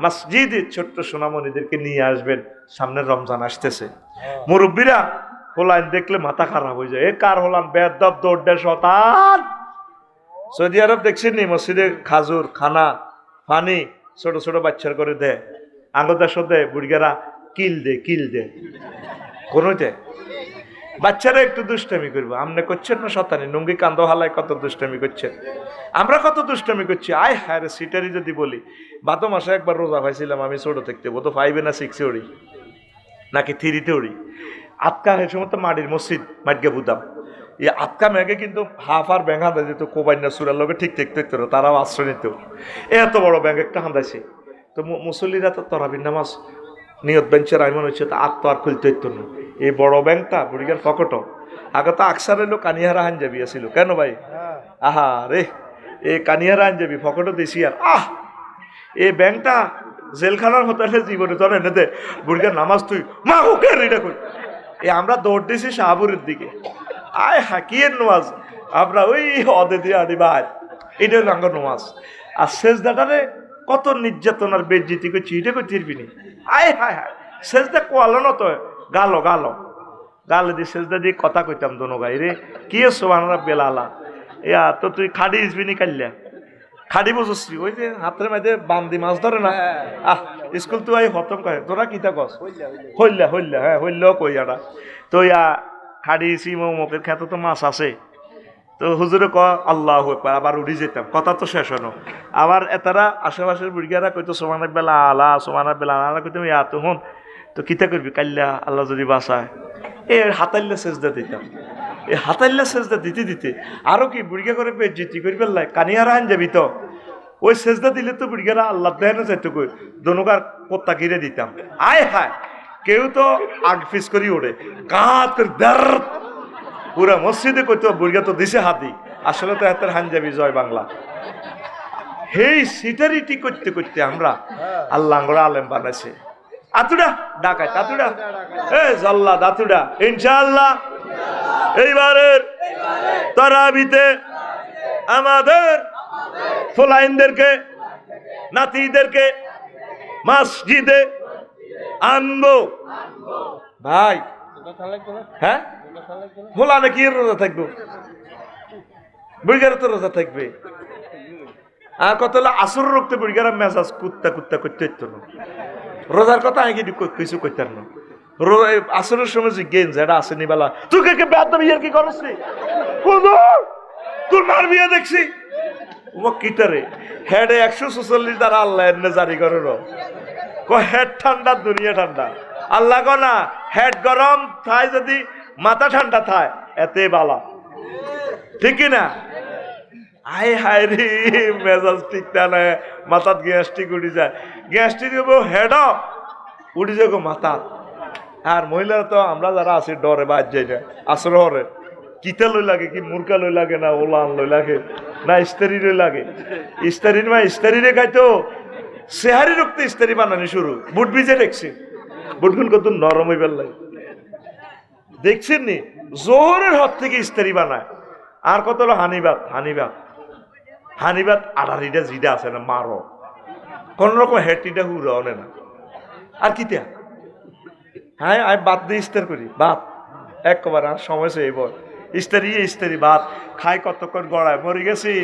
মসজিদে ছোট্ট সোনামণিদেরকে নিয়ে আসবেন, সামনে রমজান আসতেছে। মুরব্বীরা হোলাইন দেখলে মাথা খারাপ হয়ে যায়, এ কার হোলান বেদব দৌড় শতান। সৌদি আরব দেখছেন নি, মসজিদে খাজুর খানা পানি ছোট ছোট বাচ্চার করে দেয়, আঙ্গদার সাথে বুড়িগারা কিল দে কোনো দেয়। বাচ্চারা একটু দুষ্টামি করবো, আমনে করছেন না শতানি, নুঙ্গি কান্দ হালায় কত দুষ্টামি করছেন, আমরা কত দুষ্টামি করছি। আয় হ্যাঁ রে, সিটারি যদি বলি, ভাদ মাসে একবার রোজা পাইছিলাম আমি ছোট থাকতে, বোধ 5 না 6 উড়ি নাকি 3 উড়ি। আটকা এই সময় তো মাটির মসজিদ মাটকে বুদাম, এই আটকা মেঘে কিন্তু হাফ আর ব্যাঙ্ক হাঁদা যেত, কোবাইনা সুরার লোকে ঠিক থাকতো, তারাও আশ্রয় নিত। এত বড় ব্যাঙ্ক একটা হাঁদাইছে, তো মুসল্লিরা তো তরাবির নামাজ নিয়ত বেঞ্চের আইমন হচ্ছে, তো আর তো আর খুলতে হইতো না। এই বড় ব্যাংকটা বুড়িগার ফকটো আগে তো আকসার এলো কানিহারা হাঞ্জাবি আসিল, কেন ভাই? আহা রে, এই কানিহারা হাঞ্জাবি ফকটো দিছি আর এই ব্যাংকটা জেলখানার হোটেলে জীবনে ধরে এনে দে বুড়িগার নামাজ তুই মা ওকে রেডা করি। আমরা দৌড় দিছি শাহপুরের দিকে, আয় হাকিয়ের নামাজ আমরা ওই অদে দিয়ে আনি ভাই, এটা হলো আঙ্গ নামাজ। আর শেষদাটারে কত নির্যাতনার বেজ্জিতি করছি, এটা করতে পারবি। আয় হায় হায়, শেষদা কোয়ালো না তো গালো গালে দিয়ে শেষদা দিয়ে কথা কইতাম দোনো গাই রে, কি সোহানারা বেলালা ইয়া তো তুই খাড়ি ইসবিনি কাল্লা খাড়ি বুঝছি, ওই যে হাতের মাঝে বান্দি মাছ ধরে না, স্কুল তো হতম কয় তোরা কিতা কস হইল্লা হ্যাঁ হইল্লাও কই আটা তো ইয়া খাড়ি সিম মুখের খেতে তো মাছ আছে, তো হুজুরে ক আল্লাহ একবার আবার উড়ি যেতাম, কথা তো শেষ হনো। আবার এতারা আশেপাশের বুড়িয়ারা কইতো সোমানের বেলা আলা সোমানের বেলা আলা কইতাম ইয়া তো হন তো কিতা করবি কাল্লা আল্লাহ যদি বাঁচায়, হাতাইল্লা সেজদা দিতাম। এই হাতাইল্লা সেজদা দিতে আরো কি বুড়িয়া করে বেজ্জিতি করি পেলাই কানিয়ারা আন যাবি, তো ওই সেজদা দিলে তো বুড়িয়ারা আল্লাহ দেয় না চাইতো কই দনুকার কোত্তা কিরে দিতাম। আয় হায়, কেউ তো আগ ফিস করি ওড়ে কাঁত করে দার পুরা মসজিদে কইতো বুড়িয়া তো দিছে হাতি, আসলে তো হাতের হাঞ্জাবি জয় বাংলা। হেই সিটারিটি করতে করতে আমরা আল্লাহ আঙ্গরা আলেম বানাইছে। আতুডা ডাকায় তাতুডা এ জল্লা দাতুডা ইনশাআল্লাহ এইবারের তারাবিতে আমাদের ফলাইনদেরকে নাতিদেরকে মসজিদে আনবো ভাই। হ্যাঁ ভোলা নাকি রোজা থাকবো, বুড়িগার তো রোজা থাকবে। আর কত হলো আসর রক্তে বুড়িগারা মেজাজ কুত্তা করতে হইতো না, রোজার কথা আগে কিছু করতেন না। আসরের সময় যে গেঞ্জ এটা আসেনি বেলা তুই কে বেদ বিয়ের কি করছ তোর মার বিয়ে দেখছি ও কিটারে হেডে 144 দ্বারা আল্লাহ এনে জারি করে হেড ঠান্ডা দুনিয়া ঠান্ডা, আল্লাহ কো না হেড গরম থায় যদি মাথা ঠান্ডা থায় এতে বালা, ঠিক কিনা? আয় হায় রে মেজাজ ঠিক না, মাথাত গ্যাস্ট্রিক উঠি যায়, গ্যাস্ট্রিক হেড উঠি যায় গো মাথা। আর মহিলারা তো আমরা যারা আছি ডরে বাদ যাই না, আসর হরে কিতা লই লাগে, কি মুরগা লই লাগে না ওলান লই লাগে না ইস্তারি লই লাগে, ইস্তারির মা ইস্তারি রে খাইতো সেহারি রক্তে ইস্তারি বানানি শুরু, বুট ভিজে দেখছি বুটগুন কত নরম হইবার লাগে দেখছেন নি, জোহরের হাত থেকে ইস্তারি বানায়। আর কত হলো হানিবাত আড়ারিটা জিডা আছে না মারো কোন রকম হেটিটা হুড়া অনে না। আর কিতা হ্যাঁ আমি বাদ দিয়ে ইস্তার করি ভাত একবার, আর সময় সে এবার ইস্তারি ভাত খাই কতক্ষণ গড়ায় মরে গেছি।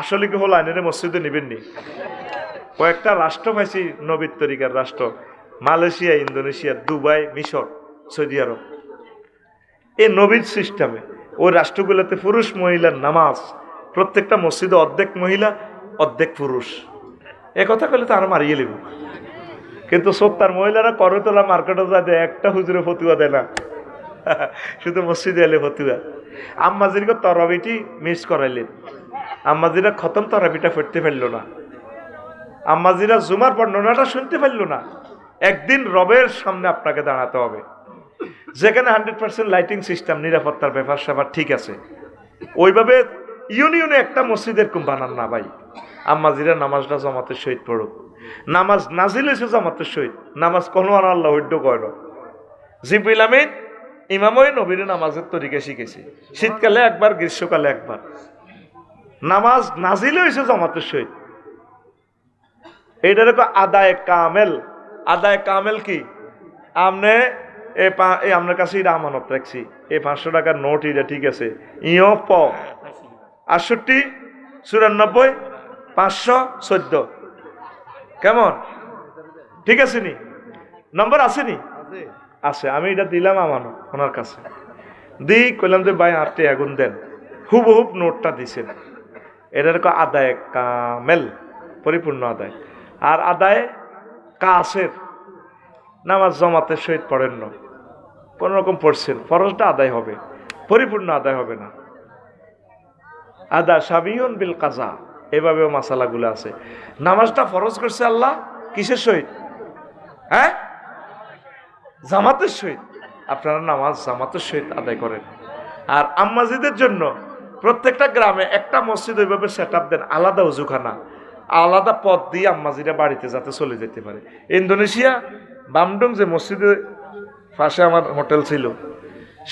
আসলে কি হলো আইনের মসজিদে নিবেননি, কয়েকটা রাষ্ট্র পাইছি নবীর তরিকার রাষ্ট্র, মালয়েশিয়া, ইন্দোনেশিয়া, দুবাই, মিশর, সৌদি আরব, এই নবীর সিস্টেমে ওই রাষ্ট্রগুলোতে পুরুষ মহিলার নামাজ প্রত্যেকটা মসজিদে অর্ধেক মহিলা অর্ধেক পুরুষ। এ কথা কইলে তো আরো মারিয়ে লিব, কিন্তু সত্তার মহিলারা করে তোলা মার্কেটে যা দেয় একটা হুজুরে ফতুয়া দেয় না, শুধু মসজিদে এলে ফতুয়া। আম্মাজির তরাবিটি মিস করাইলেন, আম্মাজিরা খতম তরাবিটা ফেরতে ফেললো না, আম্মাজিরা জুমার বর্ণনাটা শুনতে পারলো না। একদিন রবের সামনে আপনাকে দাঁড়াতে হবে, যেখানে 100% লাইটিং সিস্টেম, নিরাপত্তার ব্যাপার স্যাপার ঠিক আছে, ওইভাবে ইউনিয়নে একটা মসজিদ এরকম বানান না ভাই। আম্মাজিরা নামাজটা জামাতের সহিত পড়ুক, নামাজ নাজিল হয়েছে জামাতের সহিত, নামাজ কোনো আল্লাহ হইড কয় না। জিবরিল আমিন ইমামই নবীর নামাজের তরিকা শিখেছে, শীতকালে একবার, গ্রীষ্মকালে একবার। নামাজ নাজিল হয়েছে জামাতের সহিত। এইটার আদায় কামেল। আদায় কামেল কি? আমনে আপনার কাছে এটা আমানত রাখছি, এই 500 টাকার নোট, এটা ঠিক আছে, ইও প 68 94 514 কেমন? ঠিক আছে নি? নম্বর আছে নি? আছে। আমি এটা দিলাম আমানত ওনার কাছে, কইলাম যে ভাই 8 টাকা আগুন দেন, হুবহুব নোটটা দিছেন। এটার আদায় কামেল, পরিপূর্ণ আদায়। আর আদায় কাসের, নামাজ জামাতের সহিত পড়েন না, কোন রকম পড়ছেন, ফরজটা আদায় হবে, পরিপূর্ণ আদায় হবে না। আদা সাবিউন বিল কাজা, এভাবেও মাসালাগুলো আছে। নামাজটা ফরজ করছে আল্লাহ কিসের সহিত? হ্যাঁ, জামাতের সহিত। আপনারা নামাজ জামাতের সহিত আদায় করেন। আর আম্মাজিদের জন্য প্রত্যেকটা গ্রামে একটা মসজিদ ওইভাবে সেট আপ দেন, আলাদা উজুখানা, আলাদা পথ দিয়ে আম্মাজিরা বাড়িতে যাতে চলে যেতে পারে। ইন্দোনেশিয়া বামডং যে মসজিদের পাশে আমার হোটেল ছিল,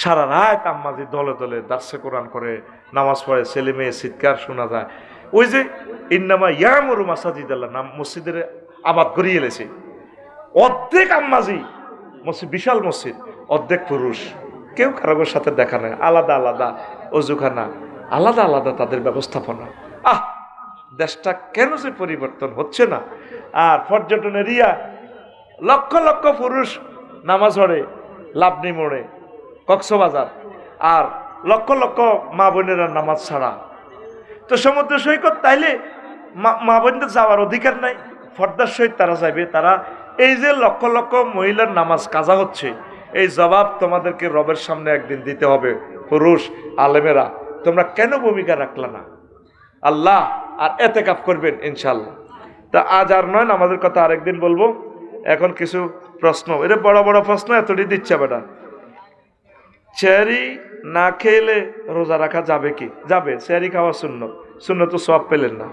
সারা রাত আম্মাজি দলে দলে দার্সে কোরআন করে নামাজ পড়ে, ছেলে মেয়ে চিৎকার শোনা যায়। ওই যে ইন্নামা ইয়ামুরু মাসাজিদাল্লাহ নাম মসজিদের আবাদ করিয়ে এলেছে। অর্ধেক আম্মাজি মসজিদ, বিশাল মসজিদ, অর্ধেক পুরুষ, কেউ কারোর সাথে দেখা নাই, আলাদা আলাদা অজুখানা, আলাদা আলাদা তাদের ব্যবস্থাপনা। দেশটা কেন যে পরিবর্তন হচ্ছে না। আর পর্যটন এরিয়া, লক্ষ লক্ষ পুরুষ নামাজ পড়ে লাবনি মোড়ে, কক্সবাজার, আর লক্ষ লক্ষ মা বোনেরা নামাজ ছাড়া। তো সমুদ্র সৈকত তাইলে মা বোনদের যাওয়ার অধিকার নাই, ফর্দার সহিত তারা যাবে। তারা এই যে লক্ষ লক্ষ মহিলার নামাজ কাজা হচ্ছে, এই জবাব তোমাদেরকে রবের সামনে একদিন দিতে হবে। পুরুষ আলেমেরা, তোমরা কেন ভূমিকা রাখলা না? আল্লাহ আর এতেকাফ করবেন ইনশাল্লাহ। তা আজ আর নয়, আমাদের কথা আরেকদিন বলবো। এখন কিছু প্রশ্ন, এটা বড় বড় প্রশ্ন, এতটি দিচ্ছে বেটা। চেহারি না খেলে রোজা রাখা যাবে কি? যাবে। চেহারি খাওয়া সুন্নত, সুন্নত তো সব পেলেন না।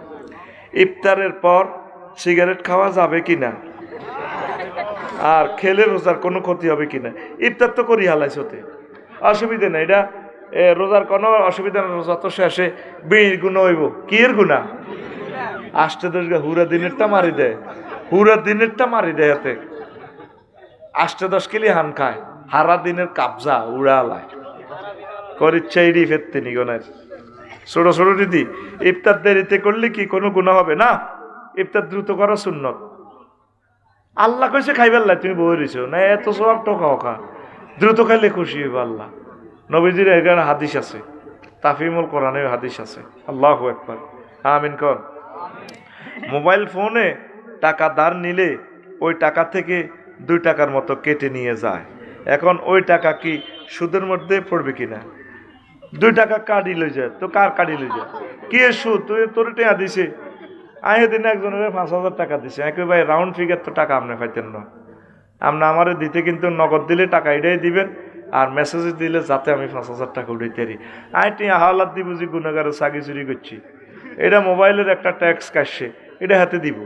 ইফতারের পর সিগারেট খাওয়া যাবে কি না? আর খেলে রোজার কোনো ক্ষতি হবে কিনা? ইফতার তো করি হালাইছ, অসুবিধা নেই, এটা রোজার কোনো অসুবিধা নেই। রোজা তো শেষে বিড়ির গুণা হইব। কি এর গুণা? 8-10 হুরা দিনেরটা মারি দেয়, হুরা দিনেরটা মারি দেয়। হাতে 8-10 কিলি হান খায়, হারা দিনের কাবজা উড়ালায় করিচ্ছা ইডি ফেরতে নিগনের ছোট ছোট দিদি। ইফতার দেরিতে করলে কি কোনো গুণা হবে না? ইফতার দ্রুত করা সুন্নত। আল্লাহ কইছে খাইবার লাই, তুমি বই রইছো না, এত সব টোকা ওকা, দ্রুত খাইলে খুশি হইব আল্লাহ। নবীজির এখানে হাদিস আছে, তাফিমুল কোরআনে হাদিস আছে। আল্লাহু আকবার, আমিন কর। মোবাইল ফোনে টাকা ধার নিলে ওই টাকা থেকে 2 টাকার মতো কেটে নিয়ে যায়। এখন ওই টাকা কি সুদের মধ্যে পড়বে কিনা? 2 টাকা কাটি লই যায়, তো কার কাটি লই যায়? কি সুদ? তুই তোর টেয়া দিছে, আহে দিনে একজনের 5,000 টাকা দিছে। একই ভাই রাউন্ড ফিগার তো টাকা আপনি পাইতেন না, আপনি আমারে দিতে কিন্তু নগদ দিলে টাকা এটাই দিবেন, আর মেসেজ দিলে যাতে আমি 5,000 টাকা উঠাইতে পারি। আইটি হাওলাত দিব যে গুণাগারে চাকরি চুরি করছি, এটা মোবাইলের একটা ট্যাক্স কাটছে, এটা হাতে দিব,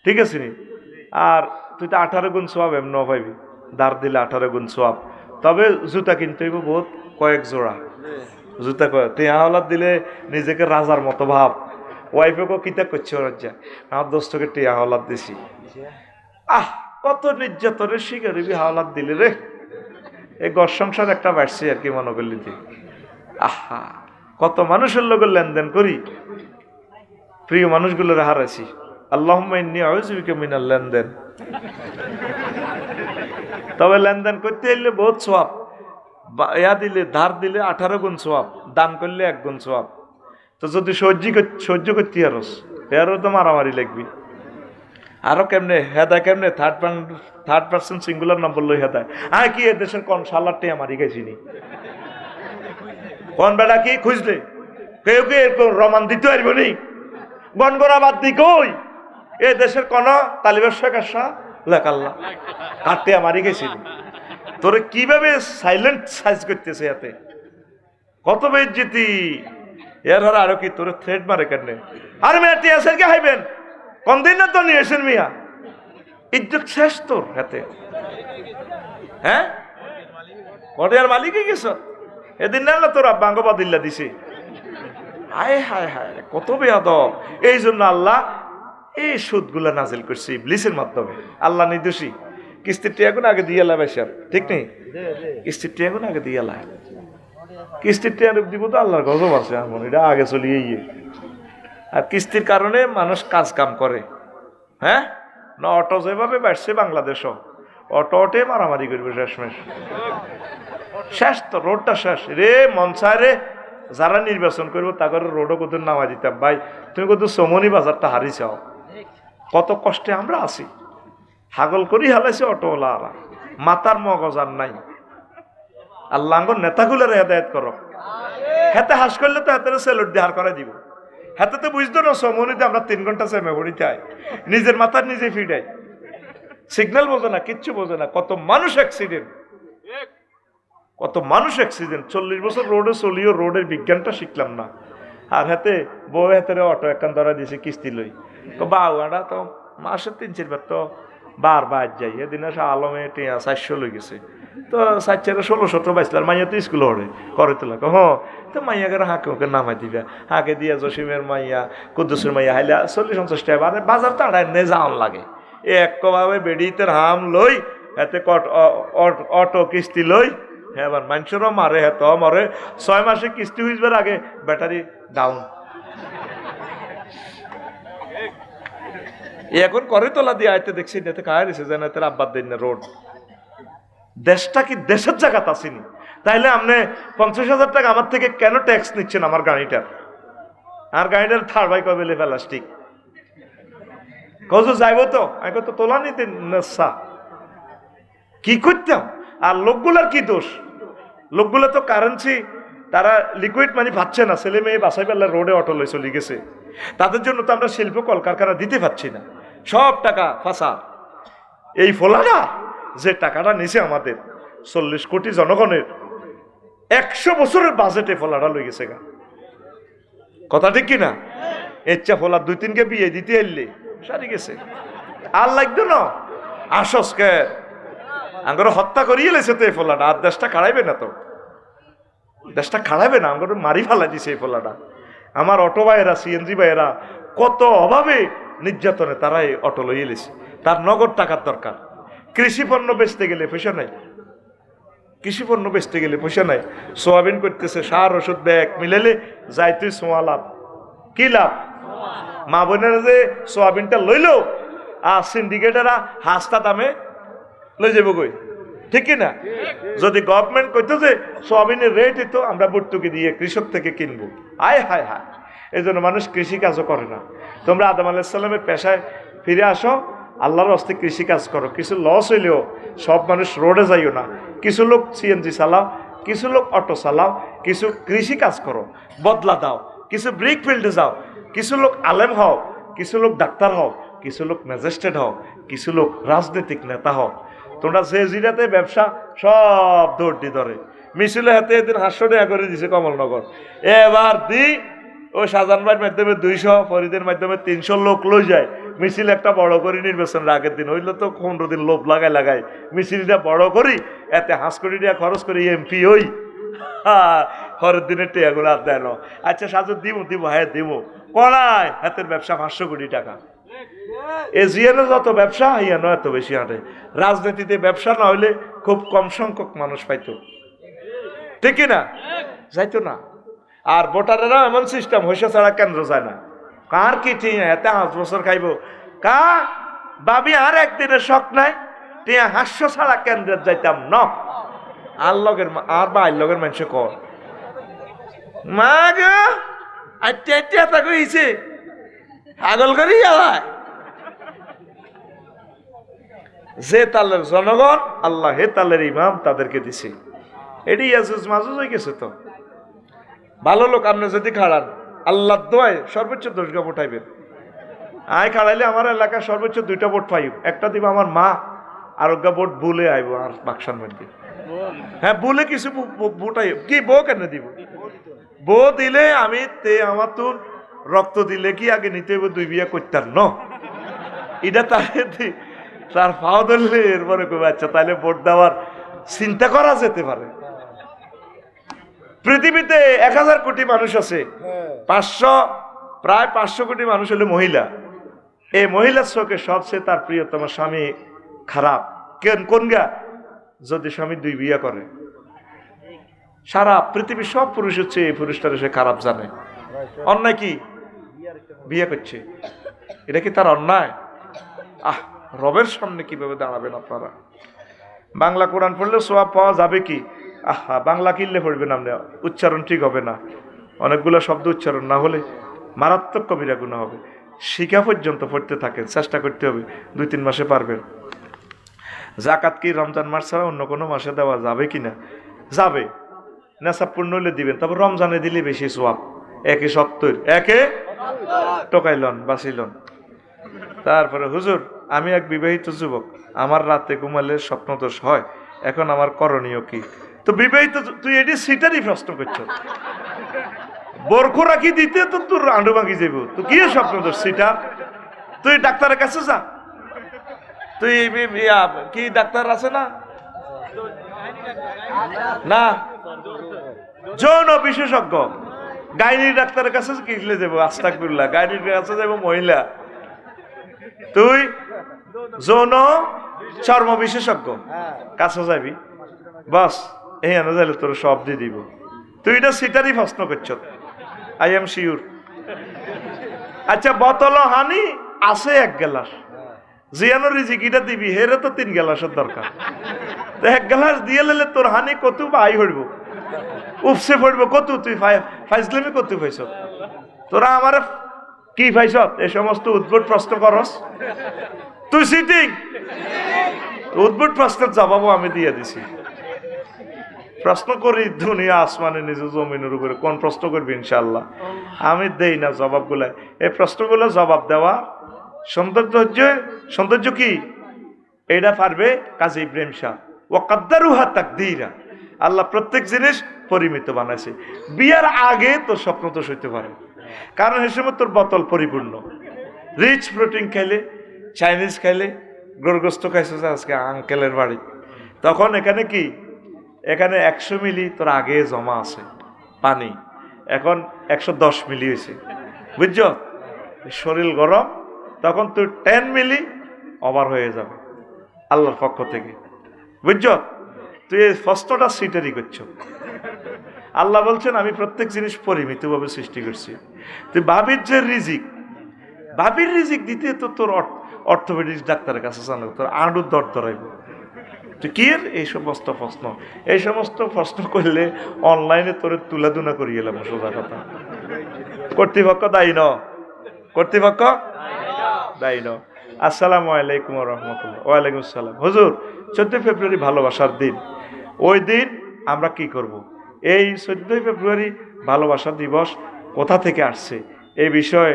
ঠিক আছে নি? আর তুই তো 18 গুণ সোয়াব এমন পাইবি, ধার দিলে 18 গুণ সোয়াব। তবে জুতা কিনতে হইব বহুত, কয়েক জোড়া জুতা। তুই হাওলাত দিলে নিজেকে রাজার মতো ভাব। ওয়াইফেকে কিতা করছে রাজ্জা, আমার দোস্তকে টিয়া হাওলাত দিছি। কত নির্যাতনের শিকার হইবি হাওলাত দিলে রে। এই ঘর সংসার একটা বাড়ছে আর কি মনে করলি তুই। কত মানুষের লোক লেনদেন করি, প্রিয় মানুষগুলোর হারাইছি। আল্লাহুম্মা ইন্নী আউযু বিকা মিনাল লেনদেন। তবে লেনদেন করতে এলে বহুত সওয়াব। ইয়া দিলে, ধার দিলে 18 গুণ সওয়াব, দান করলে 1 গুণ সওয়াব। তো যদি সহ্য করতে আরস, এরও তো মারামারি লাগবি। আরো কেমনে হেদায়, কেমনে থার্ড পার্সন সিঙ্গুলার নাম বললো হেদায়। কি এ দেশের কোন সালারটি আমারই গেছিনি, কোন বেড়া কি খুঁজলে কেউ কি এরকম রমান দিতে পারব নি? গনগরা বাদ দি কই এ দেশের কোন তালিবের শেখাসা লেখাল্লা কাটতে আমারই গেছিনি। তোরে কিভাবে সাইলেন্ট সাইজ করতেছে, এতে কত বেজ্জতি। এর হর আরো কি তোরে থ্রেড মারে কেন? আর মেয়ে টিয়াসের কে হাইবেন কোন দিন না তো নিয়েছেন মিয়া, ইজ্জত শেষ তোর হাতে। হ্যাঁ, ঘটিয়ার মালিকই গেছ এদিন না তোর আব্বাঙ্গ বাদিল্লা দিছে। হায় হায় হায় কত বেয়াদব। এই জন্য আল্লাহ এই সুদগুলা নাজিল করছে ইবলিসের মাধ্যমে। আল্লাহ নির্দোষী, কিস্তির টিয়াগুন আগে দিয়ে এলা বেশার, ঠিক নেই? কিস্তির টিয়াগুন আগে দিয়ে এলা, কিস্তির টিয়া দিব তো আল্লাহর গজব আছে এমন, এটা আগে চলিয়ে গিয়ে। আর কিস্তির কারণে মানুষ কাজ কাম করে। হ্যাঁ না, অটো যেভাবে বাড়ছে বাংলাদেশও, অটোটে মারামারি করবে শেষমেশ। শেষ তো, রোডটা শেষ রে। মন চায় রে যারা নির্বাচন করবো তাদের রোডও কত নামা দিতাম। ভাই তুমি কত সমনি বাজারটা হারিয়েছাও, কত কষ্টে আমরা আছি। হাগল করি হালাইছে অটোওয়ালা, মাতার মগজার নাই। আল্লাহ নেতাগুলোর হেদায়ত করো। হেতে হাস করলে তো হাতের সেলুট দিয়ে হার করে দিব। হাতে তো বুঝতো না সমনিতে আমরা 3 ঘন্টা সেমে পড়িতে হয়, নিজের মাথার নিজে ফিডাই, সিগন্যাল বোঝে না, কিচ্ছু বোঝে না। কত মানুষ অ্যাক্সিডেন্ট, কত মানুষ অ্যাক্সিডেন্ট। 40 বছর রোডে চলিও রোডের বিজ্ঞানটা শিখলাম না। আর হাতে বউ হাতের অটো একখান ধরা দিয়েছে কিস্তি লই, তো বাউাটা তো মাসে 3-4 বার তো বারবার যাই। এদিন আসা আলমে 400 লই গেছে, তো 4-16 বাইসলার মাইয়া তো স্কুল করে তোলা তো মাইয়া করে হাঁকে ওকে নামাই দিবা। হাঁকে দিয়া জসিমের মাইয়া কুদ্দুসের মাইয়া হাইলা 40-50 টাকা বাজার তাড়ায় নে যাওয়ান লাগে। এ একভাবে বেডিতে হাম লই এতে অটো কিস্তি লই। হ্যাঁ এবার মানুষেরও মারে, হ্যাঁ তো মরে। 6 মাসে কিস্তি হইবার আগে ব্যাটারি ডাউন। এখন করে তোলা দিয়ে আইতে দেখছি এতে খায় দিছে যেন এতে আব্বাদ দিন না রোড। দেশটা কি দেশের জায়গাত আসেনি? তাইলে আপনি 50,000 টাকা আমার থেকে কেন ট্যাক্স নিচ্ছেন আমার গাড়িটার? আর গাড়িটার থার ভাই কবে প্লাস্টিক কত যাইব তো আমি কত তোলা নিতে নেশা কি করতাম। আর লোকগুলার কি দোষ? লোকগুলো তো কারেন্সি, তারা লিকুইড মানি পাচ্ছে না। ছেলে মেয়ে বাসাই পেলে রোডে অটো লই চলে গেছে। তাদের জন্য তো আমরা শিল্প কলকারখানা দিতে পারছি না, সব টাকা ফাঁসা। এই ফলাটা যে টাকাটা নিছে আমাদের 40 কোটি জনগণের 100 বছরের বাজেটে ফলাটা লই গেছে গা। কথা ঠিক কিনা? ইচ্ছা ফলা 2-3কে বিয়ে দিতে এলে সারি গেছে। আর লাগতো না আসসকে আঙ্গর হত্যা করিয়ে লেছে তো এই ফলাটা। আর দেশটা খাড়াইবে না তো, দেশটা খাড়াইবে না, আঙ্গর মারি ফেলা দিছে এই ফলাটা। আমার অটো ভাইয়েরা সিএনজি ভাইয়েরা কত অভাবে নির্যাতনে তারা এই অটো লইয়ে লেছে। তার নগদ টাকার দরকার। কৃষি পণ্য বেচতে গেলে পয়সা নাই, কৃষি পণ্য বেচতে গেলে পয়সা নাই। সোয়াবিন করতেছে, সার ওষুধ ব্যাগ মিলেলে যাই তুই সোয়া লাভ। কি লাভ? মা বোনেরা যে সোয়াবিনটা লইলো আর সিন্ডিকেটেরা হাসতা দামে লই যাবো কই, ঠিক কিনা? যদি গভর্নমেন্ট কইতো যে সোয়াবিনের রেট হইতো আমরা ভর্তুকি দিয়ে কৃষক থেকে কিনবো, আয় হায় হায়। এই জন্য মানুষ কৃষি কাজও করে না। তোমরা আদম আলাইহিস সালামের পেশায় ফিরে আসো, আল্লাহর হস্তে কৃষি কাজ করো। কিছু লস হইলেও সব মানুষ রোডে যাইও না। কিছু লোক সিএনজি চালাও, কিছু লোক অটো চালাও, কিছু কৃষি কাজ করো, বদলা দাও। কিছু ব্রিক ফিল্ডে যাও, কিছু লোক আলেম হও, কিছু লোক ডাক্তার হও, কিছু লোক ম্যাজিস্ট্রেট হও, কিছু লোক রাজনৈতিক নেতা হও। তোমরা যে জিরাতে ব্যবসা সব দৌড়টি ধরে। মিছিলে হাতে এদিন 500 টাকা করে দিছে কমলনগর। এবার ও শাহজাহান ভাইয়ের মাধ্যমে 200, ফরিদের মাধ্যমে 300 লোক লই যায়। মিছিল একটা বড় করি নির্বাচনের আগের দিন হইলে তো 15 দিন লোভ লাগাই মিছিলটা বড় করি, এতে 5 কোটি টাকা খরচ করি এমপি হই। হরের দিনের টেয়াগুলো আর দেন। আচ্ছা সাজু দিব হ্যাঁ দিব কলায় হাতের ব্যবসা 500 কোটি টাকা। এজিয়ানো যত ব্যবসা ইয়ানো এত বেশি হাঁটে। রাজনীতিতে ব্যবসা না হইলে খুব কম সংখ্যক মানুষ পাইতো, ঠিক কিনা? যাইতো না। আর ভোটারেরা এমন সিস্টেম হইসা ছাড়া কেন্দ্র যায় না। কার কি ঠিক এতে 5 বছর খাইব কা ভাবি আর একদিনের শখ নাই টিয়া 500 ছাড়া কেন্দ্রের যাইতাম ন। আর লগের আর বাইর লগের মানুষে কর মা গো আচ্ছা তা কইছে পাগল করি আলায়। যে তালের জনগণ আল্লাহ হে তালের ইমাম তাদেরকে দিছে। এটি ইয়াজুজ মাজুজ হয়ে গেছে। তো ভালো লোক আপনি যদি খাড়ান আল্লাহ দোয়ায় সর্বোচ্চ 10 গা উঠাইবেন। আয় খাড়াইলে আমার এলাকায় সর্বোচ্চ 2টা ভোট পাইব। একটা দিব আমার মা, আর গা ভোট ভুলে আইব আর বাক্সার মধ্যে। হ্যাঁ ভুলে কিছু ভোটাই কি বউ কেন দিব? বউ দিলে আমি আমার তো রক্ত দিলে কি আগে নিতে হইব 2 বিয়া করতাম ন। এটা তার ফাও ধরলে এরপরে কবে আচ্ছা তাহলে ভোট দেওয়ার চিন্তা করা যেতে পারে। পৃথিবীতে 1000 কোটি মানুষ আছে, 500 প্রায় 500 কোটি মানুষ হলো মহিলা। এই মহিলার চোখে সবচেয়ে তার প্রিয়তম স্বামী খারাপ। কোন গা? যদি স্বামী 2 বিয়ে করে। সারা পৃথিবীর সব পুরুষ হচ্ছে এই পুরুষটার সে খারাপ জানে। অন্যায় কি? বিয়ে করছে। এটা কি তার অন্যায়? রবের সামনে কিভাবে দাঁড়াবেন আপনারা? বাংলা কোরআন পড়লে সওয়াব পাওয়া যাবে কি? বাংলা কিনলে পড়বেন আপনি, উচ্চারণ ঠিক হবে না, অনেকগুলো শব্দ উচ্চারণ না হলে মারাত্মক কবিরা গুনাহ হবে। শিখা পর্যন্ত পড়তে থাকেন, চেষ্টা করতে হবে, 2-3 মাসে পারবেন। যাকাত কি রমজান মাস ছাড়া অন্য কোনো মাসে দেওয়া যাবে কিনা? যাবে, নেশাব পূর্ণ হলে দিবেন। তারপর রমজানে দিলে বেশি সওয়াব। 1.70 একে টকাইলন বাঁচিলন। তারপরে হুজুর, আমি এক বিবাহিত যুবক, আমার রাতে ঘুমালে স্বপ্নদোষ হয়, এখন আমার করণীয় কি? তো বিবাহিত তুই এটি সিটারই প্রশ্ন করছ। বরখো রাখি দিতে তো তোর আন্ডু ভাঙি যাব। তো কি স্বপ্নদোষ সিটার? তুই ডাক্তারের কাছে যা। তুই কি ডাক্তার আছে না? না, যৌন বিশেষজ্ঞ গাইনির ডাক্তারের কাছে কিনলে যাবো। আস্তাগফিরুল্লাহ, গাইনির কাছে যাবো মহিলা। তুই যৌন চর্ম বিশেষজ্ঞ কাছে যাবি, বাস এই আনা যাইলে তোর সব দিয়ে দিব। তুই এটা সিটারই প্রশ্ন করছ, আই এম শিওর। আচ্ছা, বোতল হানি আছে 1 গ্লাস, জিয়ানো রিজিকিটা দিবি, হেরে তো 3 গ্লাসের দরকার। 1 গ্লাস দিয়ে লেলে তোর হানি কত বাই হইব, উপসে পড়বো কত। তুই ফাইজলামি কত পাইছ? তোরা আমার কি পাইছ? এই সমস্ত উদ্ভট প্রশ্ন করস তুই। সিটিং উদ্ভট প্রশ্নের জবাবও আমি দিয়ে দিছি। প্রশ্ন করি দুনিয়া আসমানে নিজে জমিনের উপরে, কোন প্রশ্ন করবি? ইনশাল্লাহ আমি দেই না জবাবগুলা। এই প্রশ্নগুলো জবাব দেওয়া সৌন্দর্য কি? এইটা পারবে কাজী ইব্রাহিম শাহ। ওয়াকাদ্দারুহা তাকদীরা। আল্লাহ প্রত্যেক জিনিস পরিমিত বানাইছে। বিয়ার আগে তোর স্বপ্ন তো সইতে পারে, কারণ এই সময় তোর বোতল পরিপূর্ণ। রিচ প্রোটিন খাইলে, চাইনিজ খাইলে, গরুগোস্ত খাইছে আজকে আঙ্কেলের বাড়ি, তখন এখানে কি? এখানে 100 মিলি তোর আগে জমা আছে পানি, এখন 110 মিলি হয়েছে, বুঝছ? শরীর গরম, তখন তুই 10 মিলি ওভার হয়ে যাবে আল্লাহর পক্ষ থেকে, বুঝছ? তুই এই প্রশ্নটা সিটারি করছ। আল্লাহ বলছেন আমি প্রত্যেক জিনিস পরিমিতভাবে সৃষ্টি করছি। তুই ভাবির যে রিজিক, ভাবির রিজিক দিতে তো তোর অর্থোপেডিক্স ডাক্তারের কাছে জানো, তোর আঁড়ুর দর ধরাইব। তুই কি এই সমস্ত প্রশ্ন, এই সমস্ত প্রশ্ন করলে অনলাইনে তোর তুলাধুনা করিয়ে এলাম। সোজা কথা, কর্তৃপক্ষ দায়ী ন, কর্তৃপক্ষ দায়ী ন। আসসালামু আলাইকুম রহমতুল্লাহ। ওয়ালাইকুম আসসালাম। হুজুর, 14 ফেব্রুয়ারি ভালোবাসার দিন, ওই দিন আমরা কি করব? এই 14 ফেব্রুয়ারি ভালোবাসা দিবস কোথা থেকে আসছে এই বিষয়ে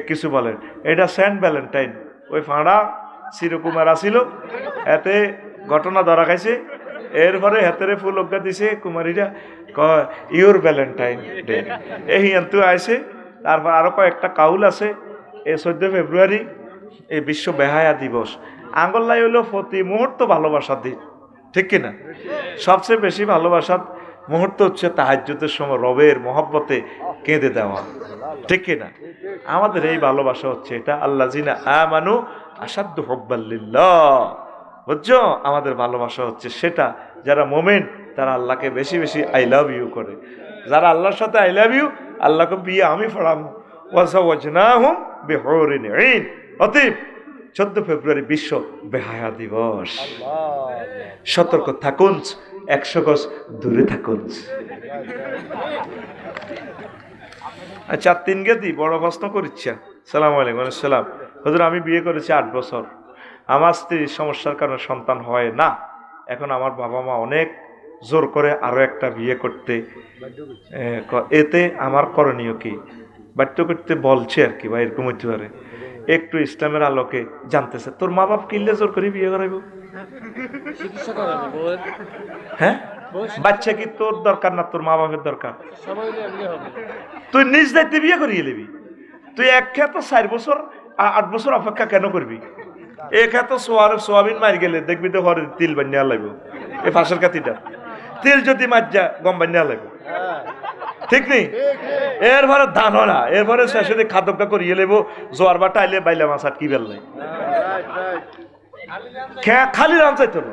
কিছু বলেন। এটা সেন্ট ভ্যালেন্টাইন, ওই ফাঁড়া চিরকুমার আসিল, এতে ঘটনা ধরা খাইছে, এরপরে হাতেরে ফুল অজ্ঞা দিছে কুমারীরা, ইউর ভ্যালেন্টাইন ডে এই আনতু আইছে। তারপর আরো কয়েকটা কাউল আছে। এই 14 ফেব্রুয়ারি এই বিশ্ব বেহায়া দিবস। আঙ্গল্লাই হইল প্রতি মুহূর্ত ভালোবাসার দিন, ঠিক কিনা? সবচেয়ে বেশি ভালোবাসার মুহূর্ত হচ্ছে তাহাজ্জুদের সময় রবের মহব্বতে কেঁদে দেওয়া, ঠিক কিনা? আমাদের এই ভালোবাসা হচ্ছে এটা, আল্লাহ জিনা আমানু আসাদ্দু হুব্বাল্লিল্লাহ, বুঝছো? আমাদের ভালোবাসা হচ্ছে সেটা, যারা মোমেন তারা আল্লাহকে বেশি বেশি আই লাভ ইউ করে। যারা আল্লাহর সাথে আই লাভ ইউ, আল্লাহকে বিয়ে আমি পড়াম। ওয়াজাওয়াজনাহুম বিহুরিন ঈন। অতএব 14 ফেব্রুয়ারি বিশ্ব বেহায়া দিবস। সতর্ক থাকুন, 100 গজ দূরে থাকুন। আচ্ছা, 3 গেদি বড় প্রশ্ন করিচ্ছা। সালামু আলাইকুম। সালাম। হুজুর, আমি বিয়ে করেছি 8 বছর, আমার স্ত্রীর সমস্যার কারণে সন্তান হয় না। এখন আমার বাবা মা অনেক জোর করে আরো একটা বিয়ে করতে, এতে আমার করণীয় কি? বাধ্য করতে বলছে আর কি, বা এরকম হইতে পারে। একটু ইসলামের আলোকে জানতেছে। তোর মা বাপ কিনলে জোর করে বিয়ে করাইব? হ্যাঁ, বাচ্চা কি তোর দরকার না তোর মা বাপের দরকার? তুই নিজ দায়িত্বে বিয়ে করিয়ে নিবি। তুই এক খেত 4 বছর 8 বছর অপেক্ষা কেন করবি? এক খেত সোয়াবিন মারি গেলে দেখবি তো ঘরে তিল বানিয়ে লাগবে এই ফাঁসের কাতিটা। তেল যদি মাজ্জা গম বান্না লাগবে, ঠিক নেই? এরপরে ধান হলা, এরপরে শেষে খাদ্যটা করিয়ে লেবো, জোয়ার বাটা আইলে বাইলে মাছ আটকি বেললাই খালি রান চাইতো না।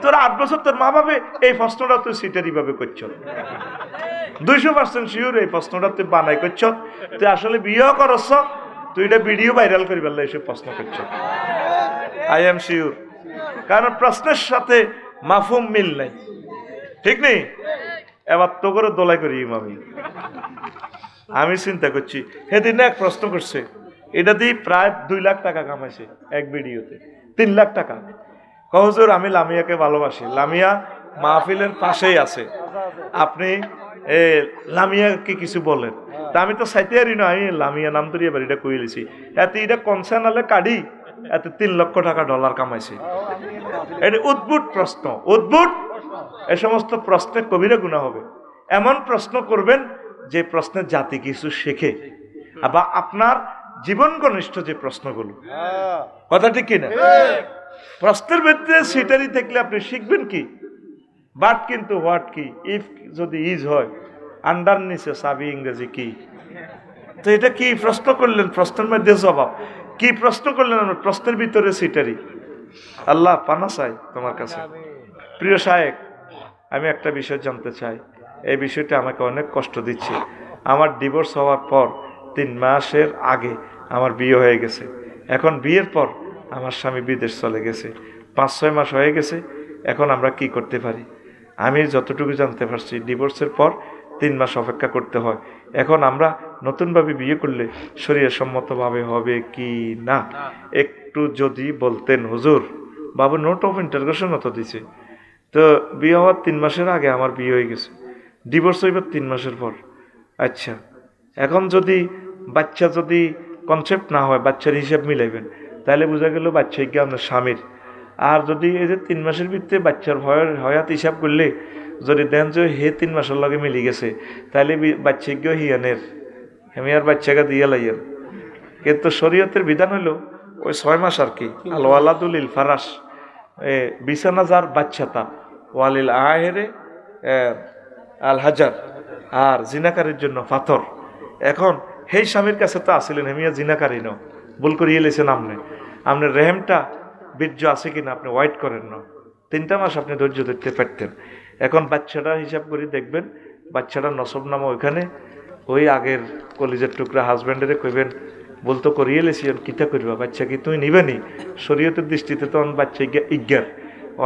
তোর 8 বছর তোর মা ভাবে এই প্রশ্নটা তুই সিটারি ভাবে করছ, 200% শিওর এই প্রশ্নটা তুই বানাই করছ, তুই আসলে বিয়েও করছ, তুই এটা ভিডিও ভাইরাল করি বেললে এসব প্রশ্ন করছ। আই এম শিওর, কারণ প্রশ্নের সাথে মাফহুম মিল নাই, ঠিক নেই? এবার তো করে দোলাই করি আমি চিন্তা করছি, সেদিন এক প্রশ্ন করছে, এটা দিয়ে প্রায় 2 লাখ টাকা কামাইছে এক ভিডিওতে, 3 লাখ টাকা। হুজুর আমি লামিয়াকে ভালোবাসি, লামিয়া মাহফিলের পাশেই আছে, আপনি লামিয়াকে কিছু বলেন। তা আমি তো সাইতিয়ারি না, আমি লামিয়া নাম ধরিয়ে এবার এটা কইলেছি, এতে এটা কনসার্নালে কাঢ়ি এতে 3 লক্ষ টাকা ডলার কামাইছে। এটা উদ্ভুত প্রশ্ন, উদ্ভুত। এ সমস্ত প্রশ্নে কবিরা গুনাহ হবে। এমন প্রশ্ন করবেন যে প্রশ্নের জাতি কিছু শেখে, বা আপনার জীবন ঘনিষ্ঠ যে প্রশ্নগুলো, কথা ঠিক কিনা? প্রশ্নের ভিতরে সিটারি থাকলে আপনি শিখবেন কি? বাট কিন্তু হোয়াট কি, ইফ যদি ইজ হয়, আন্ডার নিচে সাবি ইংরেজি কি, তো এটা কি প্রশ্ন করলেন, প্রশ্নের মধ্যে জবাব কি প্রশ্ন করলেন, আমরা প্রশ্নের ভিতরে সিটারি। আল্লাহ পানা চাই তোমার কাছে। প্রিয় শায়েক, আমি একটা বিষয় জানতে চাই, এই বিষয়টা আমাকে অনেক কষ্ট দিচ্ছে। আমার ডিভোর্স হওয়ার পর 3 মাসের আগে আমার বিয়ে হয়ে গেছে। এখন বিয়ের পর আমার স্বামী বিদেশ চলে গেছে, 5-6 মাস হয়ে গেছে। এখন আমরা কি করতে পারি? আমি যতটুকু জানতে পারছি ডিভোর্সের পর 3 মাস অপেক্ষা করতে হয়। এখন আমরা নতুনভাবে বিয়ে করলে শরীয়সম্মতভাবে হবে কি না একটু যদি বলতেন হুজুর। বাবু নোট অফ ইন্টারোগেশন তো দিছে। তো বিয়ে হওয়ার 3 মাসের আগে আমার বিয়ে হয়ে গেছে, ডিভোর্স হইবার 3 মাসের পর। আচ্ছা, এখন যদি বাচ্চা যদি কনসেপ্ট না হয়, বাচ্চার হিসাব মিলাইবেন, তাহলে বোঝা গেল বাচ্চা গিয়ে আপনার স্বামীর। আর যদি এই যে 3 মাসের ভিতরে বাচ্চার হয়াত হিসাব করলে যদি দেন যে হে 3 মাসের লগে মিলি গেছে, তাহলে বাচ্চা গিয়ে হিয়ানের আমি আর বাচ্চাকে দিয়ে লাইয়েন। কিন্তু শরীয়তের বিধান হলো ওই 6 মাস আর কি। আল ওয়ালাদুল ফারাস, বিছানা যার বাচ্চা তা, ওয়ালিল আহেরে আল হাজার, আর জিনাকারীর জন্য পাথর। এখন সেই স্বামীর কাছে তো আসিলেন হেমিয়া জিনাকারী ন, ভুল করিয়ে লেছেন আপনি, আপনার রেহেমটা বীর্য আছে কিনা আপনি ওয়াইট করেন না, 3টা মাস আপনি ধৈর্য ধরতে পারতেন। এখন বাচ্চাটা হিসাব করে দেখবেন, বাচ্চাটা নসব নামা ওইখানে, ওই আগের কলিজের টুকরা হাজব্যান্ডেরে কইবেন বলতো করিয়ে লেছি, কিতা করবা, বাচ্চা কি তুমি নিবেনি? শরীয়তের দৃষ্টিতে তো বাচ্চা ইজ্ঞার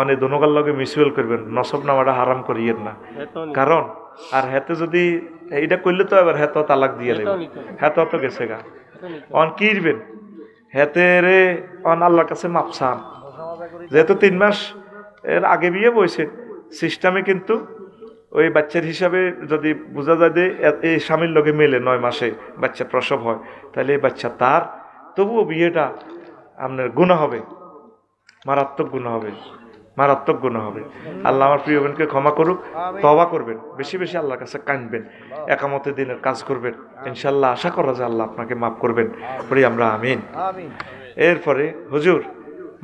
অনেক দোনোকার লগে মিউচুয়াল করবেন, নসব নামাটা হারাম করিয়েন না। কারণ আর হেতে যদি এইটা করলে তো এবার হেত তালাক দিয়ে দেবে, হেত তো গেছে গা, অন কিরবেন হেতে রে, অন আল্লাহর কাছে মাপসান। যেহেতু 3 মাস এর আগে বিয়ে বইছে সিস্টেমে, কিন্তু ওই বাচ্চার হিসাবে যদি বোঝা যায় যে এই স্বামীর লগে মেলে 9 মাসে বাচ্চা প্রসব হয়, তাহলে এই বাচ্চা তার, তবুও বিয়েটা আপনার গুনাহ হবে, মারাত্মক গুনাহ হবে, মারাত্মক গুনাহ হবে। আল্লাহ আমার প্রিয় বোনকে ক্ষমা করুক, তওবা করবেন, বেশি বেশি আল্লাহর কাছে কাঁদবেন, একামতে দিনের কাজ করবেন, ইনশাল্লাহ আশা করা যায় আল্লাহ আপনাকে মাফ করবেন, পড়ি আমরা আমিন। এরপরে হুজুর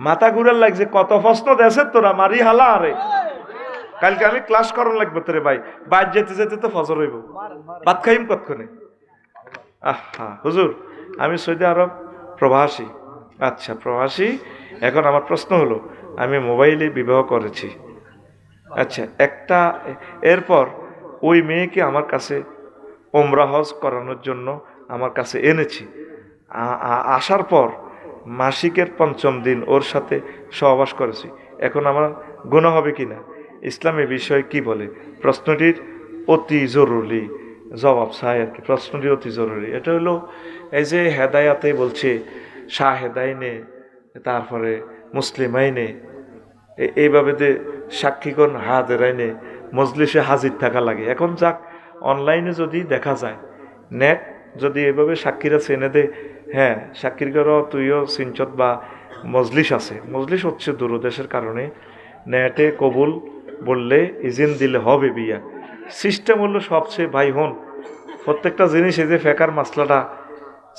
মাথা ঘুরার লাগছে, কত প্রশ্ন দেশে তোরা মারি হালা, আরে কালকে আমি ক্লাস করার লাগবে তোরে ভাই, বাইর যেতে যেতে তো ফজর হইব, ভাত খাইম কতক্ষণে। আহা হুজুর আমি সৌদি আরব প্রবাসী। আচ্ছা প্রবাসী, এখন আমার প্রশ্ন হলো আমি মোবাইলে বিবাহ করেছি, আচ্ছা একটা, এরপর ওই মেয়েকে আমার কাছে ওমরা হজ করানোর জন্য আমার কাছে এনেছি, আসার পর মাসিকের 5ম দিন ওর সাথে সহবাস করেছি, এখন আমার গুনাহ হবে কিনা, ইসলামী বিষয় কি বলে? প্রশ্নটির অতি জরুরি জবাব চাই আর কি, প্রশ্নটি অতি জরুরি। এটা হলো এই যে হেদায়াতে বলছে শাহ হেদাইনে, তারপরে মুসলিম আইনে, এইভাবে যে সাক্ষীগণ হাজির আইনে মজলিসে হাজির থাকা লাগে। এখন যাক অনলাইনে যদি দেখা যায়, নেট যদি এভাবে সাক্ষীরা চেনে দে, হ্যাঁ সাক্ষীর ঘর তুইও সিনচত বা মজলিস আছে, মজলিস হচ্ছে দূরদেশের কারণে নেটে কবুল বললে ইজিন দিলে হবে বিয়া। সিস্টেম হলো সবচেয়ে ভাই হন প্রত্যেকটা জিনিস, এই যে ফেকার মাসলাটা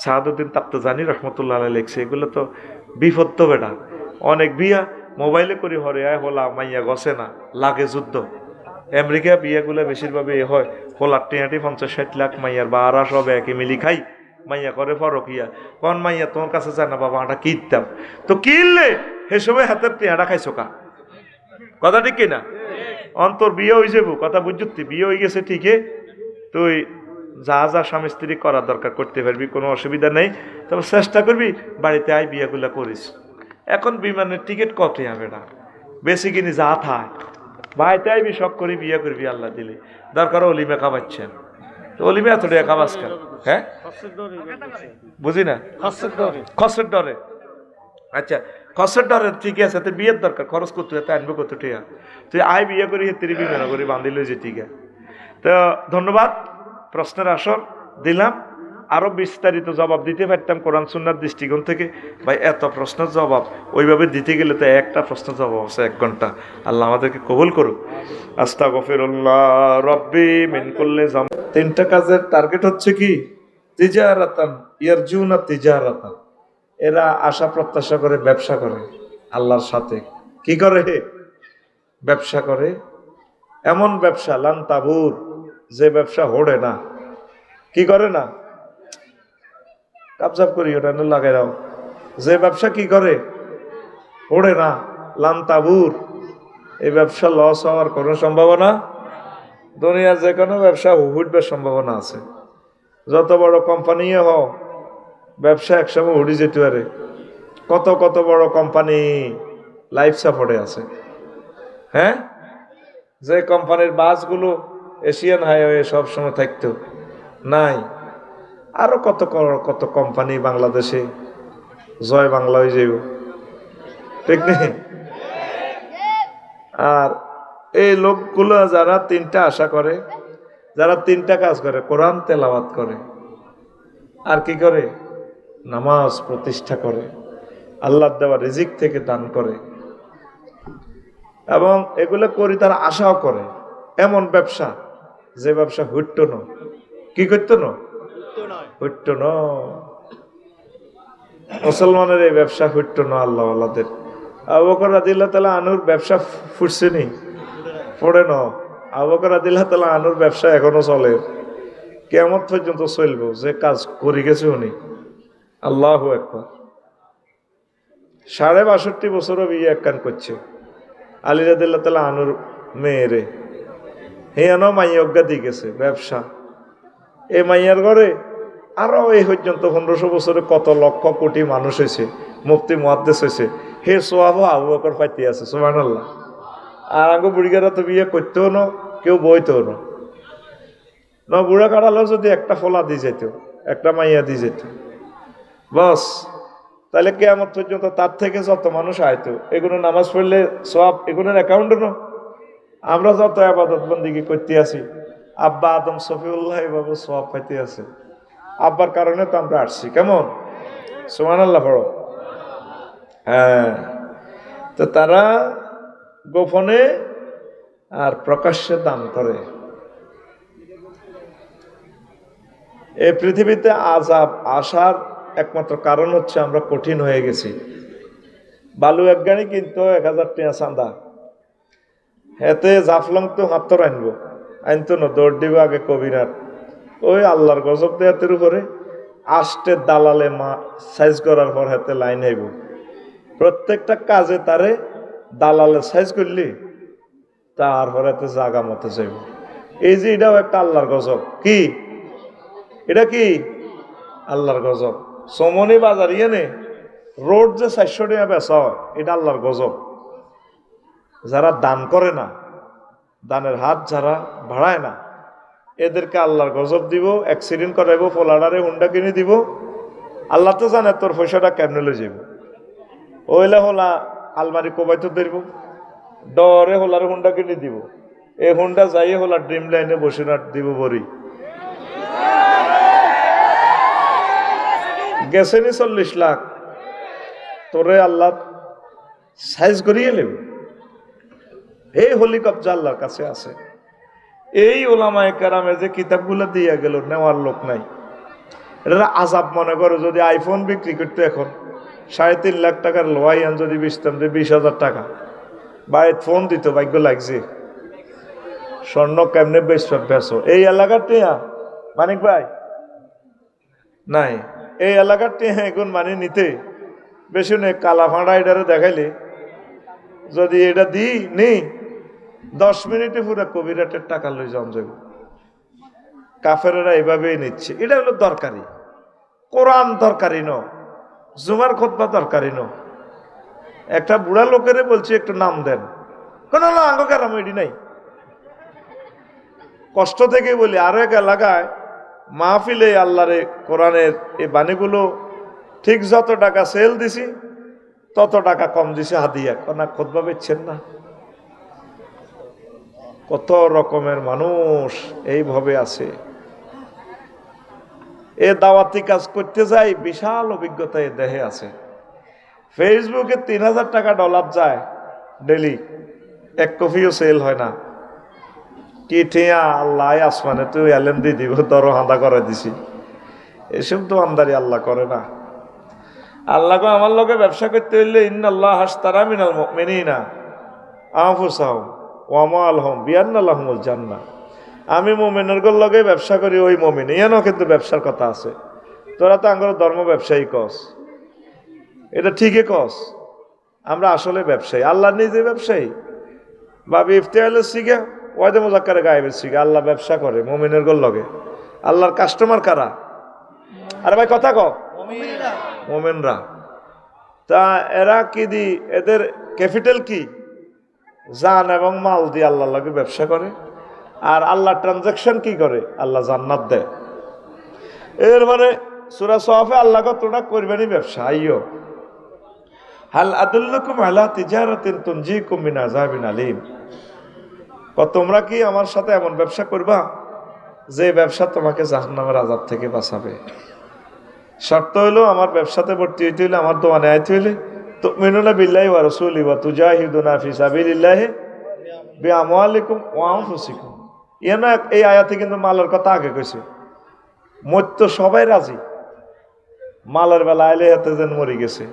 সাহাদুদ্দিন তাপ্তাজানি রহমতুল্লাহ আলাইহি লিখছে, এগুলো তো বিপদ তো বেটা। অনেক বিয়া মোবাইলে করি হরে আয় হলা মাইয়া গছে না, লাগে যুদ্ধ, আমেরিকা বিয়েগুলো বেশিরভাগ এ হয় হোলার টিয়াটি 50-60 লাখ মাইয়ার বা আরা সব একই মিলি খাই মাইয়া করে ফরকিয়া কোন মাইয়া তোমার কাছে যায় না বাবা এটা কিনতাম তো কিনলে সে সময় হাতের টিয়াটা খাইছো কা কথা ঠিক কিনা অন্তর বিয়ে হয়ে যাবো কথা বুঝতি বিয়ে হয়ে গেছে ঠিকই তুই যা যা স্বামী স্ত্রী করার দরকার করতে পারবি কোনো অসুবিধা নেই তবে চেষ্টা করবি বাড়িতে আয় বিয়েগুলা করিস এখন বিমানের টিকিট কত হবে না বেশি কিনি যা থাক বাড়িতে আইবি শখ করি বিয়ে করবি আল্লাহ দিলে দরকার অলিমে খাওয়াচ্ছেন তো অলিমে এত টাকা খাওয়াস কেন হ্যাঁ বুঝি না খরচের ডরে আচ্ছা খরচের ডরে ঠিকই আছে তুই বিয়ের দরকার খরচ করতে তুই আনবো কত টাকা তুই আয় বিয়ে করি তিরি বিমান করি বাঁধিল যে ঠিক আছে তো ধন্যবাদ প্রশ্নের আসর দিলাম আরো বিস্তারিত জবাব দিতে পারতাম কোরআন সুন্নাহর দৃষ্টিকোণ থেকে ভাই এত প্রশ্নের জবাব ওইভাবে দিতে গেলে তো একটা প্রশ্নের জবাব আছে 1 ঘন্টা আল্লাহ আমাদেরকে কবুল করুক আস্তাগফিরুল্লাহ রব্বি মিন কুল্লি যাম 3টা কাজের টার্গেট হচ্ছে কি তিজারাতান ইয়ারজুনা তিজারাতান এরা আশা প্রত্যাশা করে ব্যবসা করে আল্লাহর সাথে কি করে ব্যবসা করে এমন ব্যবসা লান তাবুর যে ব্যবসা হড়ে না কি করে না কাবজাব করি ওটা লাগাই দাও যে ব্যবসা কি করে হড়ে না লান তাবুর এই ব্যবসা লস হওয়ার কোনো সম্ভাবনা দুনিয়ার যে কোনো ব্যবসা হুটবার সম্ভাবনা আছে যত বড় কোম্পানি হও ব্যবসা একসময় উড়ে যেতে পারে কত কত বড় কোম্পানি লাইফ সাপোর্টে আছে হ্যাঁ যে কোম্পানির বাসগুলো এশিয়ান হাইওয়ে সবসময় থাকতো নাই আরো কত কত কোম্পানি বাংলাদেশে জয় বাংলা হয়ে যাইব ঠিক নেই আর এই লোকগুলো যারা 3টা আশা করে যারা 3টা কাজ করে কোরআন তেলাওয়াত করে আর কি করে নামাজ প্রতিষ্ঠা করে আল্লাহর দেওয়া রিজিক থেকে দান করে এবং এগুলো করি তারা আশাও করে এমন ব্যবসা যে ব্যবসা হুট্টো ন কি করতো না হুট্টো ন মুসলমানের এই ব্যবসা হুট্টো ন আল্লাহ আল্লাহদের আবু বকর রাদিয়াল্লাহু তাআলা আনুর ব্যবসা ফুটছে নি পড়ে ন আবু বকর রাদিয়াল্লাহু তাআলা আনুর ব্যবসা এখনো চলে কিয়ামত পর্যন্ত চলবে যে কাজ করে গেছে উনি আল্লাহু আকবার 62.5 বছরও বিয়ে একখান করছে আলী রাদিয়াল্লাহু তাআলা আনুর মেয়েরে হেয়ানো মাইয়া অজ্ঞা দিয়ে গেছে ব্যবসা এই মাইয়ার ঘরে আরো এই পর্যন্ত 1500 বছরে কত লক্ষ কোটি মানুষ হয়েছে মুফতি মুহাদ্দিস হয়েছে হে সোয়াবও আবু বকর পাইতে আছে সুবহানাল্লাহ আর আগে বুড়িগারা তো বিয়ে করতেও না কেউ বইতেও না বুড়া কাটালেও যদি একটা ফলা দিয়ে যেত একটা মাইয়া দিয়ে যেত বস তাহলে কিয়ামত পর্যন্ত তার থেকে যত মানুষ আইতো এগুলো নামাজ পড়লে সব এগুলোর অ্যাকাউন্টে না আমরা যত আবাদত বন্দিগি করতে আছি আব্বা আদম সফিউল্লাহ এভাবে সব পাইতে আছে আব্বার কারণে তো আমরা আসছি কেমন সুবহানাল্লাহ পড়ো হ্যাঁ তো তারা গোপনে আর প্রকাশ্যে দান করে এই পৃথিবীতে আযাব আসার একমাত্র কারণ হচ্ছে আমরা কঠিন হয়ে গেছি বালু এক গাড়ি কিন্তু 1000 টাকা চাঁদা হেতে জাফলং তো হাত্তর আনতো না দৌড় দিব আগে কবিরাট ওই আল্লাহর গজব দেয়াতের উপরে আষ্টে দালালে মা সাইজ করার পর হাতে লাইন আইব প্রত্যেকটা কাজে তারে দালালে সাইজ করলি তারপর হাতে জাগা মতো যাইব এই যে এটাও একটা আল্লাহর গজব কি এটা কি আল্লাহর গজব সমনি বাজার ইয়ে রোড যে 400 টাকা বেচা হয় এটা আল্লাহর গজব যারা দান করে না দানের হাত যারা বাড়ায় না এদেরকে আল্লাহর গজব দিব অ্যাক্সিডেন্ট করাইব পোলাডারে হুন্ডা কিনে দিব আল্লাহ তো জানে তোর পয়সাটা কেমনে লই যাব ওইলা হলা আলমারি কোবাইতে ধরব ডরে হোলার হুন্ডা কিনে দিব এই হুন্ডা যাইয়ে হলা ড্রিম লাইনে বসে না দিব বড়ি গেছে নি 40 লাখ তোরে আল্লাহ সাইজ করিয়ে নেব এই হলি কবজা আল্লাহর কাছে আছে এই ওলামায়ে কেরামে যে কিতাবগুলো দিয়ে গেল নেওয়ার লোক নাই এটা আজাব মনে করো যদি আইফোন বিক্রি করতে এখন 3.5 লাখ টাকার লোয়াই আন যদি বেচতাম যে 20,000 টাকা বা ফোন দিত ভাগ্য লাগছে স্বর্ণ কেমনে বেচো এই এলাকার টিয়া মানিক ভাই নাই, এই এলাকার টিয়া এখন মানে নিতে বেশি নেই। কালা ফাঁড়া এটারে দেখাইলে যদি এটা দিই নি 10 মিনিটে পুরো কবিরাটের টাকা লই যাবে। কাফেরেরা এইভাবেই নিচ্ছে। এটা হলো দরকারি, কোরআন দরকারি ন, জুমার খুতবা দরকারি ন। একটা বুড়া লোকেরে বলছি একটু নাম দেন, কেন না আঙ্গ কেরাম এডি নাই। কষ্ট থেকে বলি আরো এক এলাকায় মাহফিলে আল্লাহরে কোরআনের এই বাণীগুলো ঠিক যত টাকা সেল দিছি তত টাকা কম দিছে হাদিয়া, না খুতবা বেচছেন না। কত রকমের মানুষ এইভাবে আছে। এ দাওয়াতি কাজ করতে যাই বিশাল অভিজ্ঞতা এ দেহে আছে। ফেসবুকে 3000 টাকা ডলার যায় ডেলি, এক কপিও সেল হয় না। কি ঠিয়া আল্লাহ আসমানে তুই এলেন দিয়ে দিব, ধরো হাঁদা করে দিছি। এসব তো আমদারি আল্লাহ করে না। আল্লাহকে আমার লোকে ব্যবসা করতে হইলে ইন্নাল্লাহ হাসতারা মিনাল মুমিনিনা আনফুসাহুম ওয়া আমওয়ালাহুম বিআন্না লাহুমুল জান্নাহ। আমি মুমিনের লগে ব্যবসা করি, ওই মুমিন ইয়ানো কিন্তু ব্যবসার কথা আছে। তোরা তো আঙ্গর ধর্ম ব্যবসায়ী কস, এটা ঠিকই কস। আমরা আসলে ব্যবসায়ী, আল্লাহ নিজে ব্যবসায়ী। বাবি ইফতিয়ালের শিখে ওয়াদে মুজাক্কারে গায়েবের শিখে আল্লাহ ব্যবসা করে মুমিনের লগে। আল্লাহর কাস্টমার কারা? আরে ভাই কথা কও, মুমিনরা। তা এরা কি দি, এদের ক্যাপিটাল কি? জান এবং মাল দিয়ে আল্লাহর লগে ব্যবসা করে। আর আল্লাহ ট্রানজাকশন কি করে? আল্লাহ জান্নাত দেয়। এর মানে সূরা সফে আল্লাহ তোমরা করবেনই ব্যবসা। আইয়ো হাল আদুল্লুকুম আলা তিজারাতিন তুনজিকুম মিন আযাবিন আলীম। তোমরা কি আমার সাথে এমন ব্যবসা করবা যে ব্যবসা তোমাকে জাহান্নামের আযাব থেকে বাঁচাবে? শর্ত হলো আমার ব্যবসাতে ভর্তি হইতে হইলে, আমার দোকানে আইতে হইলে তুমিনুনা বিল্লাহি ওয়া রাসূলিহি ওয়া তুজাহিদুনা ফি সাবিলিল্লাহি বিআমওয়ালিকুম ওয়া আনফুসিকুম। এই আয়াতে কিন্তু মালের কথা আগে কইছে। মত্য সবাই রাজি, মালের বেলা আইলে হাতে যেন মরি গেছে।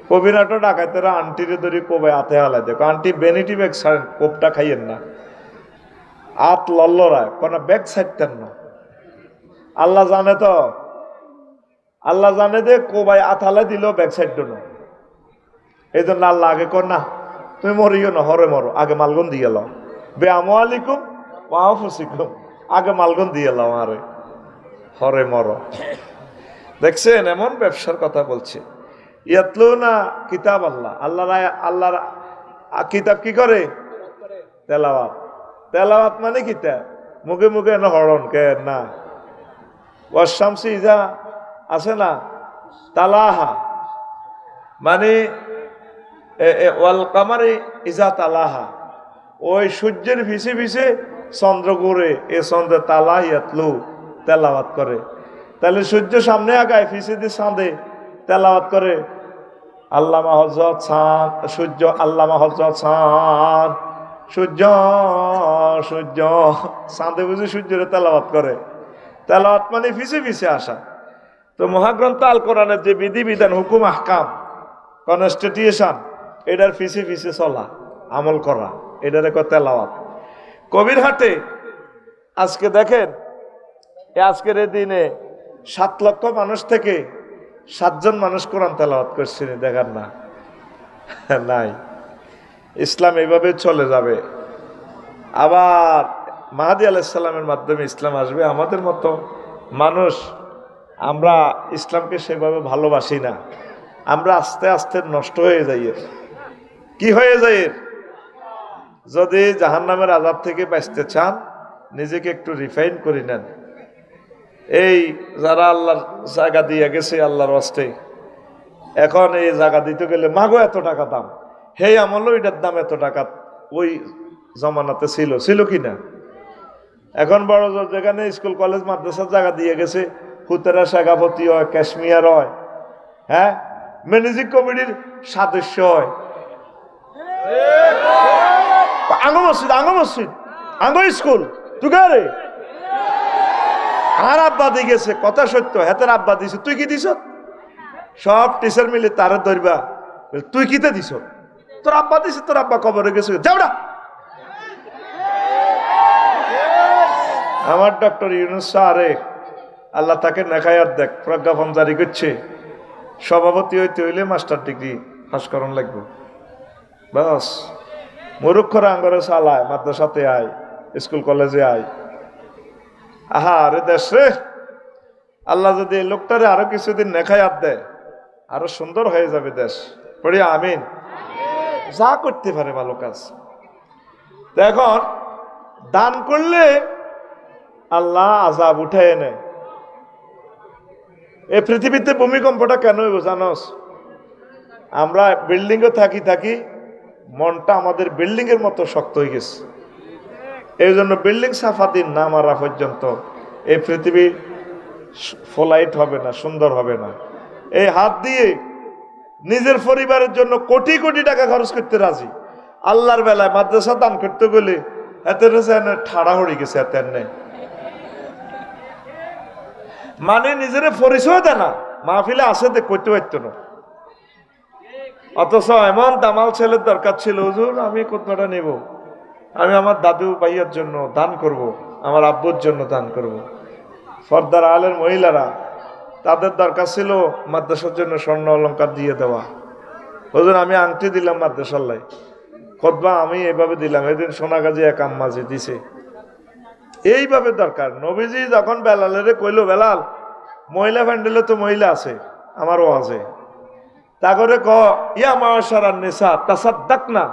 কবিরাটো ডাকাতেরা আন্টিরে ধরি কোবাই হাতে হালাই দেখো, আন্টি বেনিটি ব্যাগ ছাড়েন, কোপটা খাইয়েন না। আত লল্লরায় কোন ব্যাগ ছাড়তেন না। আল্লাহ জানে তো, আল্লাহ জানে যে কোবাই আথালে দিল ব্যাগ সাইড না। এই জন্য আল্লাহ আগে কর না, তুমি মরিও না, হরে মরো, আগে মালগুন দিয়ে লাও। বে আমওয়ালিকুম ওয়া আনফুসিকুম, আগে মালগুন দিয়ে লাও, আরে হরে মরো। দেখছেন এমন ব্যবসার কথা বলছে। ইয়াতলুনা কিতাব আল্লাহ, আল্লাহর কিতাব কি করে? তেলাওয়াত। তেলাওয়াত মানে কিতাব, মুখে মুখে না হরণ কে না। ওয়াশামসি ইজা আছে না তালাহা, মানে ওয়াল কামারে ইজা তালাহা, ওই সূর্যের ভিসে ভিসে চন্দ্র ঘুরে, এ চন্দ্র তালা ইয়াতলু তেলাওয়াত করে। তাহলে সূর্য সামনে আগায়, ফিসে দিয়ে চাঁদে তেলাওয়াত করে। আল্লামা হযরত চাঁদ সূর্য, আল্লামা হযরত চাঁদ সূর্য, সূর্য চাঁদে বুঝি সূর্যের তেলাওয়াত করে। তেলাওয়াত মানে ফিসে ফিসে আসা। তো মহাগ্রন্থ আল কোরআনের যে বিধিবিধান, হুকুম, আহকাম, কনস্টিটিউশন, এটার ফিসে ফিসে চলা, আমল করা, এটার এক তেলাওয়াত। কবির হাটে আজকে দেখেন, আজকের এই দিনে 7 লক্ষ মানুষ থেকে 7 জন মানুষ কোরআন তেলাওয়াত করছেন, দেখার না নাই। ইসলাম এইভাবে চলে যাবে। আবার মাহদী আলাইহিস সালামের মাধ্যমে ইসলাম আসবে। আমাদের মতো মানুষ আমরা ইসলামকে সেভাবে ভালোবাসি না, আমরা আস্তে আস্তে নষ্ট হয়ে যাই। কি হয়ে যায়? যদি জাহান্নামের আযাব থেকে বাঁচতে চান, নিজেকে একটু রিফাইন করে নেন। এই যারা আল্লাহর জায়গা দিয়ে গেছে আল্লাহর ওয়াস্তে, এখন এই জায়গা দিতে গেলে মাগো এত টাকা দাম, হে আমল এটার দাম এত টাকা, ওই জমানাতে ছিল কি না? এখন বড় যেখানে স্কুল কলেজ মাদ্রাসার জায়গা দিয়ে গেছে, হুতেরা শাখাপতি হয়, ক্যাশমিয়ার হয়, হ্যাঁ, ম্যানেজিং কমিটির সদস্য হয়। আঙ্গ মসজিদ আঙ্গ স্কুল তুই আর আব্বা দিয়ে গেছে, কথা সত্য, হেতের আব্বা দিছে, তুই কি দিস? সব টিচার মিলে তারে ধরবা, তুই কিতে দিস? তোর আব্বা দিছে, তোর আব্বা কবরে গেছে, যাও না। আমার ডক্টর ইউনুস আরে আল্লাহ তাকে নেখায়াত দেখ, প্রজ্ঞাপন জারি করছে, সভাপতি হইতে হইলে মাস্টার ডিগ্রি পাস করন লাগবে। বাস মূর্খরা আঙ্গরে চালায়, মাদ্রাসাতে আয়, স্কুল কলেজে আয়। আহা আরে দেশ রে, আল্লাহ যদি এই লোকটারে আরো কিছুদিন নেখায়াত দেয়, আরো সুন্দর হয়ে যাবে দেশ। পড়ি আমিন। যা করতে পারে ভালো কাজ। এখন দান করলে আল্লাহ আযাব উঠায় নেয়। এই পৃথিবীতে ভূমিকম্পটা কেন হইব জানোস? আমরা বিল্ডিং এ থাকি থাকি মনটা আমাদের বিল্ডিং এর মতো শক্ত হয়ে গেছে। এই জন্য বিল্ডিং সাফা দিন না মারা পর্যন্ত এই পৃথিবী ফলাইট হবে না, সুন্দর হবে না। এই হাত দিয়ে নিজের পরিবারের জন্য কোটি কোটি টাকা খরচ করতে রাজি, আল্লাহর বেলায় মাদ্রাসা দান করতে গেলে এতে ঠাড়া হয়ে গেছে। এত নেই মানে নিজের পরিচয় দেয় না, মাহফিলে আসে করতে পারতো না। অথচ এমন দামাল ছেলের দরকার ছিল, হুজুর আমি কোথাটা নেব, আমি আমার দাদু ভাইয়ের জন্য দান করব, আমার আব্বুর জন্য দান করব। ফর্দার আলের মহিলারা তাদের দরকার ছিল মাদ্রাসার জন্য স্বর্ণ অলংকার দিয়ে দেওয়া। হুজুর আমি আংটি দিলাম মাদ্রাসাল্লাই, খুতবা আমি এভাবে দিলাম। এদিন সোনাগাজী এক আম্মাজি দিছে। এইভাবে দরকার। নবীজি যখন বেলালেরে কইল, বেলাল মহিলা প্যান্ডেলে তো মহিলা আছে, আমারও আছে, তা করে ক ইয়া মাশারান নিসা তাসাদ্দাকনা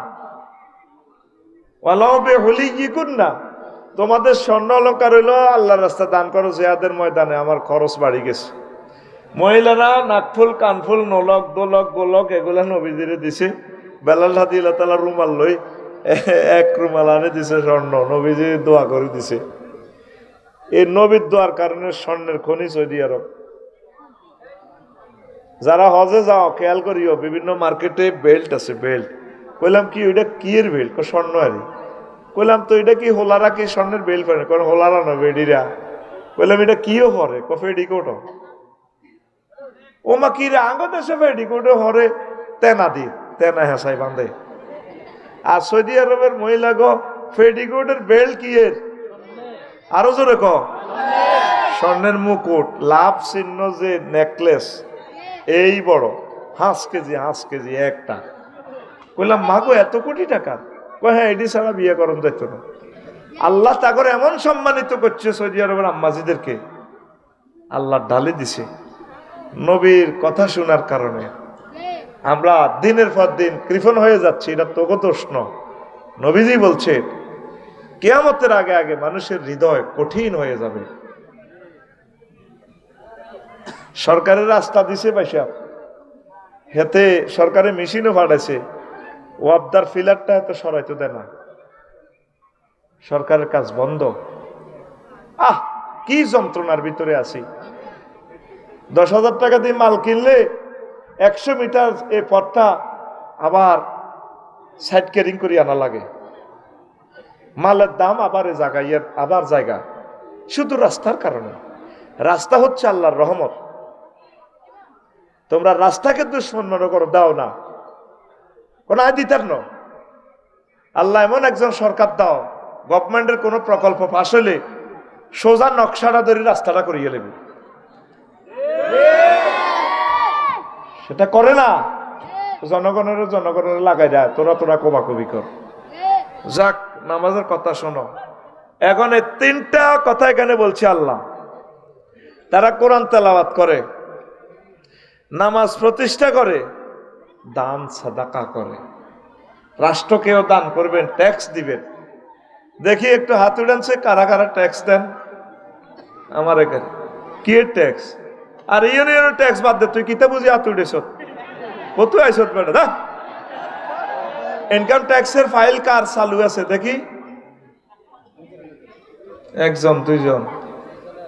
ওয়ালাউ বিহুলিয়িকুন্না, তোমাদের স্বর্ণ অলংকার হইলো আল্লাহর রাস্তায় দান করো জিহাদের ময়দানে, আমার খরচ বাড়ি গেছে। মহিলারা নাকফুল কানফুল নলক দোলক গোলক এগুলা নবীজিরে দিছে। বেলাল রাদিয়াল্লাহু তাআলা রুমাল লই এক রুমাল আনে দিছে স্বর্ণ, নবীজি দোয়া করে দিছে। এই নবীর দোয়ার কারণে স্বর্ণের খনি সৌদি আরব। যারা হজে যাও খেয়াল করিও, বিভিন্ন মার্কেটে বেল্ট আছে, বেল্ট। কইলাম কি ওইটা কি এর বেল্ট? স্বর্ণ আরি। কইলাম তো এটা কি হোলারা কি স্বর্ণের বেল্ট পরে? কারণ হোলারা না বেডিরা। কইলাম এটা কিও পরে? ফেডিকোট। ও মা কি রে আঙ্গ দেশে ফেডিকোট হরে তেনা দি, তেনা হেসাই বান্ধে। আর সৌদি আরবের মহিলা গো ফেডিকোটের বেল্ট কি এর? আরো জোরে ক স্বর্ণের মুকুট, লাভ চিহ্ন যে নেকলেস এই বড়, 5 কেজি একটা। কইলাম মাগো এত কোটি টাকা? কয় হ্যাঁ, এটি ছাড়া বিয়ে করণ যাইত না। আল্লাহ তা করে এমন সম্মানিত করছে সৌদি আরবের আম্মাজিদেরকে, আল্লাহ ডালে দিছে নবীর কথা শোনার কারণে। আমরা দিনের পর দিন কৃপণ হয়ে যাচ্ছি, এটা তো দোষ নয়। নবীজি বলছে কিয়ামতের আগে আগে মানুষের হৃদয় কঠিন হয়ে যাবে। সরকারের রাস্তা দিছে পয়সা, হেতে সরকারের মেশিনও পাঠাইছে, ওয়াবদার ফিলারটা এত সরাইতে দেয় না, সরকারের কাজ বন্ধ। কি যন্ত্রণার ভিতরে আছি। 10,000 টাকা দিয়ে মাল কিনলে 100 মিটার এই পথটা আবার সাইড ক্যারিং করে আনা লাগে, মালের দাম আবার আবার জায়গা, শুধু রাস্তার কারণে। রাস্তা হচ্ছে আল্লাহর রহমত। তোমরা রাস্তাকে দুশ্মন মনে করো, দাও না কোন আদিতার ন। আল্লাহ এমন একজন সরকার দাও, গভর্নমেন্টের কোন প্রকল্প পাশ হলে সোজা নকশাটা ধরে রাস্তাটা করিয়ে নেবে, সেটা করে না। জনগণের লাগাই দেয়, তোরা কোবাকবি কর। যাক, নামাজের কথা শোনো। এখন এই 3টা কথা এখানে বলছে আল্লাহ। তারা কোরআন তেলাওয়াত করে, নামাজ প্রতিষ্ঠা করে, দান সাদাকা করে, রাষ্ট্রকেও দান করবেন, ট্যাক্স দিবেন। দেখি একটু হাত উড়ানছে, কারা কারা ট্যাক্স দেন আমার এখানে? কি ট্যাক্স? আর ইউনিয়নের ট্যাক্স বাদ দে, তুই কিতা বুঝি হাত উঠেছ? কত আইসত বেটা দা? ইনকাম ট্যাক্সের ফাইল কার চালু আছে দেখি? 1 জন 2 জন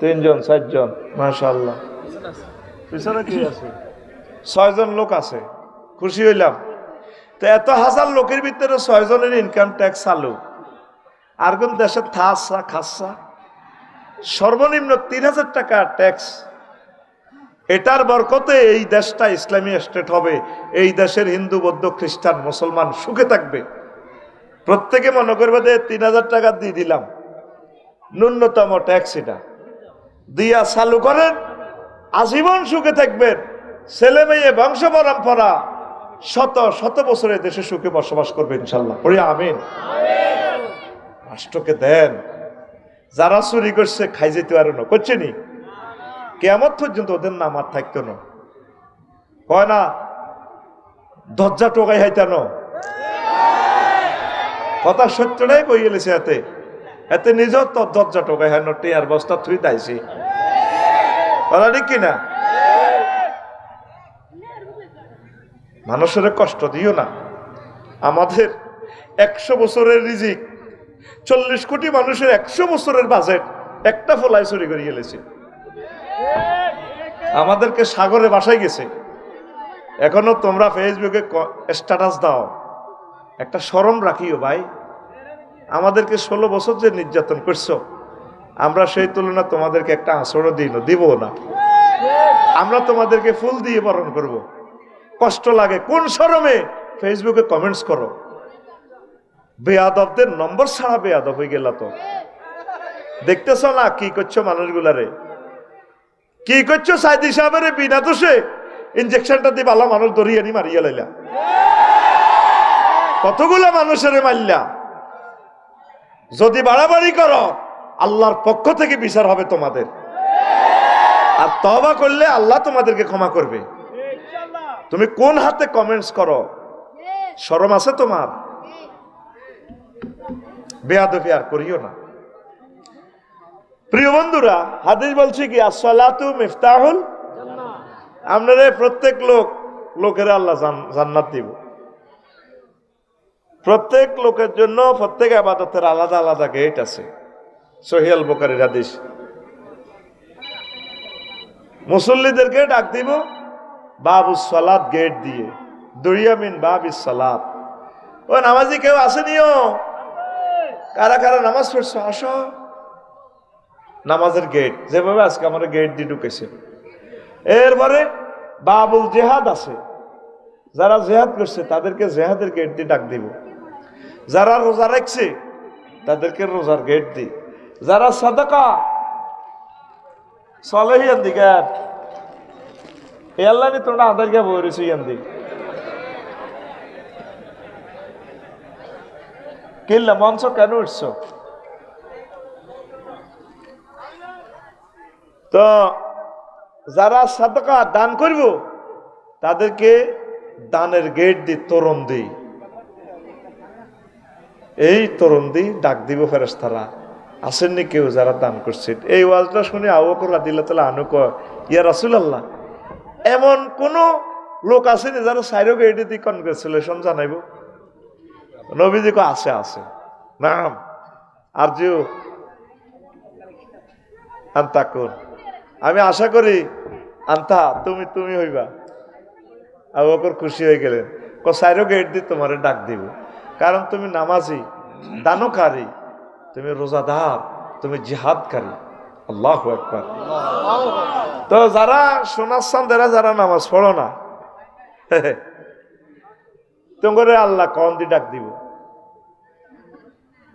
3 জন 4 জন, মাশাআল্লাহ। পিছনে কি আছে? 6 জন লোক আছে, খুশি হইলাম। তো এত হাজার লোকের ভিতরে 6 জনের ইনকাম ট্যাক্স চালু। আর কোন দেশে থাসা খাসা সর্বনিম্ন 3,000 টাকা ট্যাক্স। এটার বরকতে এই দেশটা ইসলামী স্টেট হবে। এই দেশের হিন্দু বৌদ্ধ খ্রিস্টান মুসলমান সুখে থাকবে। প্রত্যেকে মনে করবে যে 3,000 টাকা দিয়ে দিলাম, ন্যূনতম ট্যাক্স এটা দিয়া চালু করেন, আজীবন সুখে থাকবেন, ছেলে মেয়ে বংশ পরম্পরা শত শত বছরে দেশে সুখে বসবাস করবে ইনশাল্লাহ। পড়ি আমিন। রাষ্ট্রকে দেন, যারা চুরি করছে খাই যেতে পারে না, করছে নি কেমন পর্যন্ত ওদের নাম আর থাকতো না, কয় না দরজা টোকাই হাইতানো কথা সত্যটাই কই গেলেছে। এতে এতে নিজের তো দরজা টোকাই হয় নটি আর বস্তা থুই তাইছি, কথা ঠিক কিনা? মানুষের কষ্ট দিও না। আমাদের 100 বছরের রিজিক, 40 কোটি মানুষের 100 বছরের বাজেট একটা ফলাই চুরি করে গেলেছে। আমাদেরকে সাগরে বাসায় গেছে। এখনো তোমরা ফেসবুকে স্ট্যাটাস দাও, একটা শরম রাখিও ভাই। আমাদেরকে 16 বছর যে নির্যাতন করছো, আমরা সেই তুলনা তোমাদেরকে একটা আঁচড়ও দিব না। আমরা তোমাদেরকে ফুল দিয়ে বরণ করব। কষ্ট লাগে, কোন শরমে ফেসবুকে কমেন্টস করো? বেয়াদবদের নম্বর ছাড়া বেয়াদব হয়ে গেল। তো দেখতেছ না কি করছো মানুষগুলারে, কি করছো? সাইদি সাহেবের বিনা দোষে ইনজেকশনটা দিয়ে ভালো মানুষ ধরিয়ে নি মারিয়া লাইলা, কতগুলা মানুষের মারলা। যদি বাড়াবাড়ি করো আল্লাহর পক্ষ থেকে বিচার হবে তোমাদের, আর তওবা করলে আল্লাহ তোমাদেরকে ক্ষমা করবে। তুমি কোন হাতে কমেন্টস করো? শরম আছে তোমার? বেয়াদবি আর করিও না। প্রিয় বন্ধুরা, হাদিস বলছি কি আসসালাতু মিফতাহুল জান্নাহ। আপনারা প্রত্যেক লোকের আল্লাহ জান্নাত দিব। প্রত্যেক লোকের জন্য প্রত্যেক ইবাদতের আলাদা আলাদা গেট আছে। সহিহ আল বুখারীর হাদিস। মুসল্লিদেরকে ডাক দিব বাবুস সালাত গেট দিয়ে, দুরিয়া মিন বাবিস সালাত। ও নামাজি কেউ আসেনিও? কারা কারা নামাজ পড়ছো আসো। নামাজের গেট যেভাবে আজকে আমরা গেট দিয়ে ঢুকেছে। এরপরে বাবুল জেহাদ আছে, যারা জেহাদ করছে তাদেরকে জেহাদের গেট দিয়ে ডাক দিব। যারা রোজা রাখছে তাদেরকে রোজার গেট দি। যারা সাদাকা সলেহিয়ান দিকে আল্লাহ নি তোমরা আদারকে বলেছি ইয়ান দি কিল্লা মঞ্চ কেন উঠছো? তো যারা সাদাকা দান করব তাদেরকে দানের গেট দি তরুণ দিই, এই তরুণ দিই ডাক দিব ফেরেশতারা। আসেননি কেউ যারা দান করছে? এই ওয়াজটা শুনে আবু বকর রাদিয়াল্লাহু তাআলা আনহু কয়, ইয়া রাসূলুল্লাহ, এমন কোন লোক আসেনি যারা সাইরো গেটে দিয়ে কনগ্রেচুলেশন জানাইব? নবীজি কয় আছে আছে, নাম আরজু আন্তাকুন, আমি আশা করি আন্তা তুমি হইবা। আবু বকর খুশি হয়ে গেলেন, সাইরো গেট দিয়ে তোমার ডাক দিব, কারণ তুমি নামাজি, দানকারী, তুমি রোজাদার, তুমি জিহাদকারী। আল্লাহু আকবার। তো যারা সোনার চাঁদেরা যারা নামাজ পড়ো না, তোমার আল্লাহ কন দিয়ে ডাক দিব।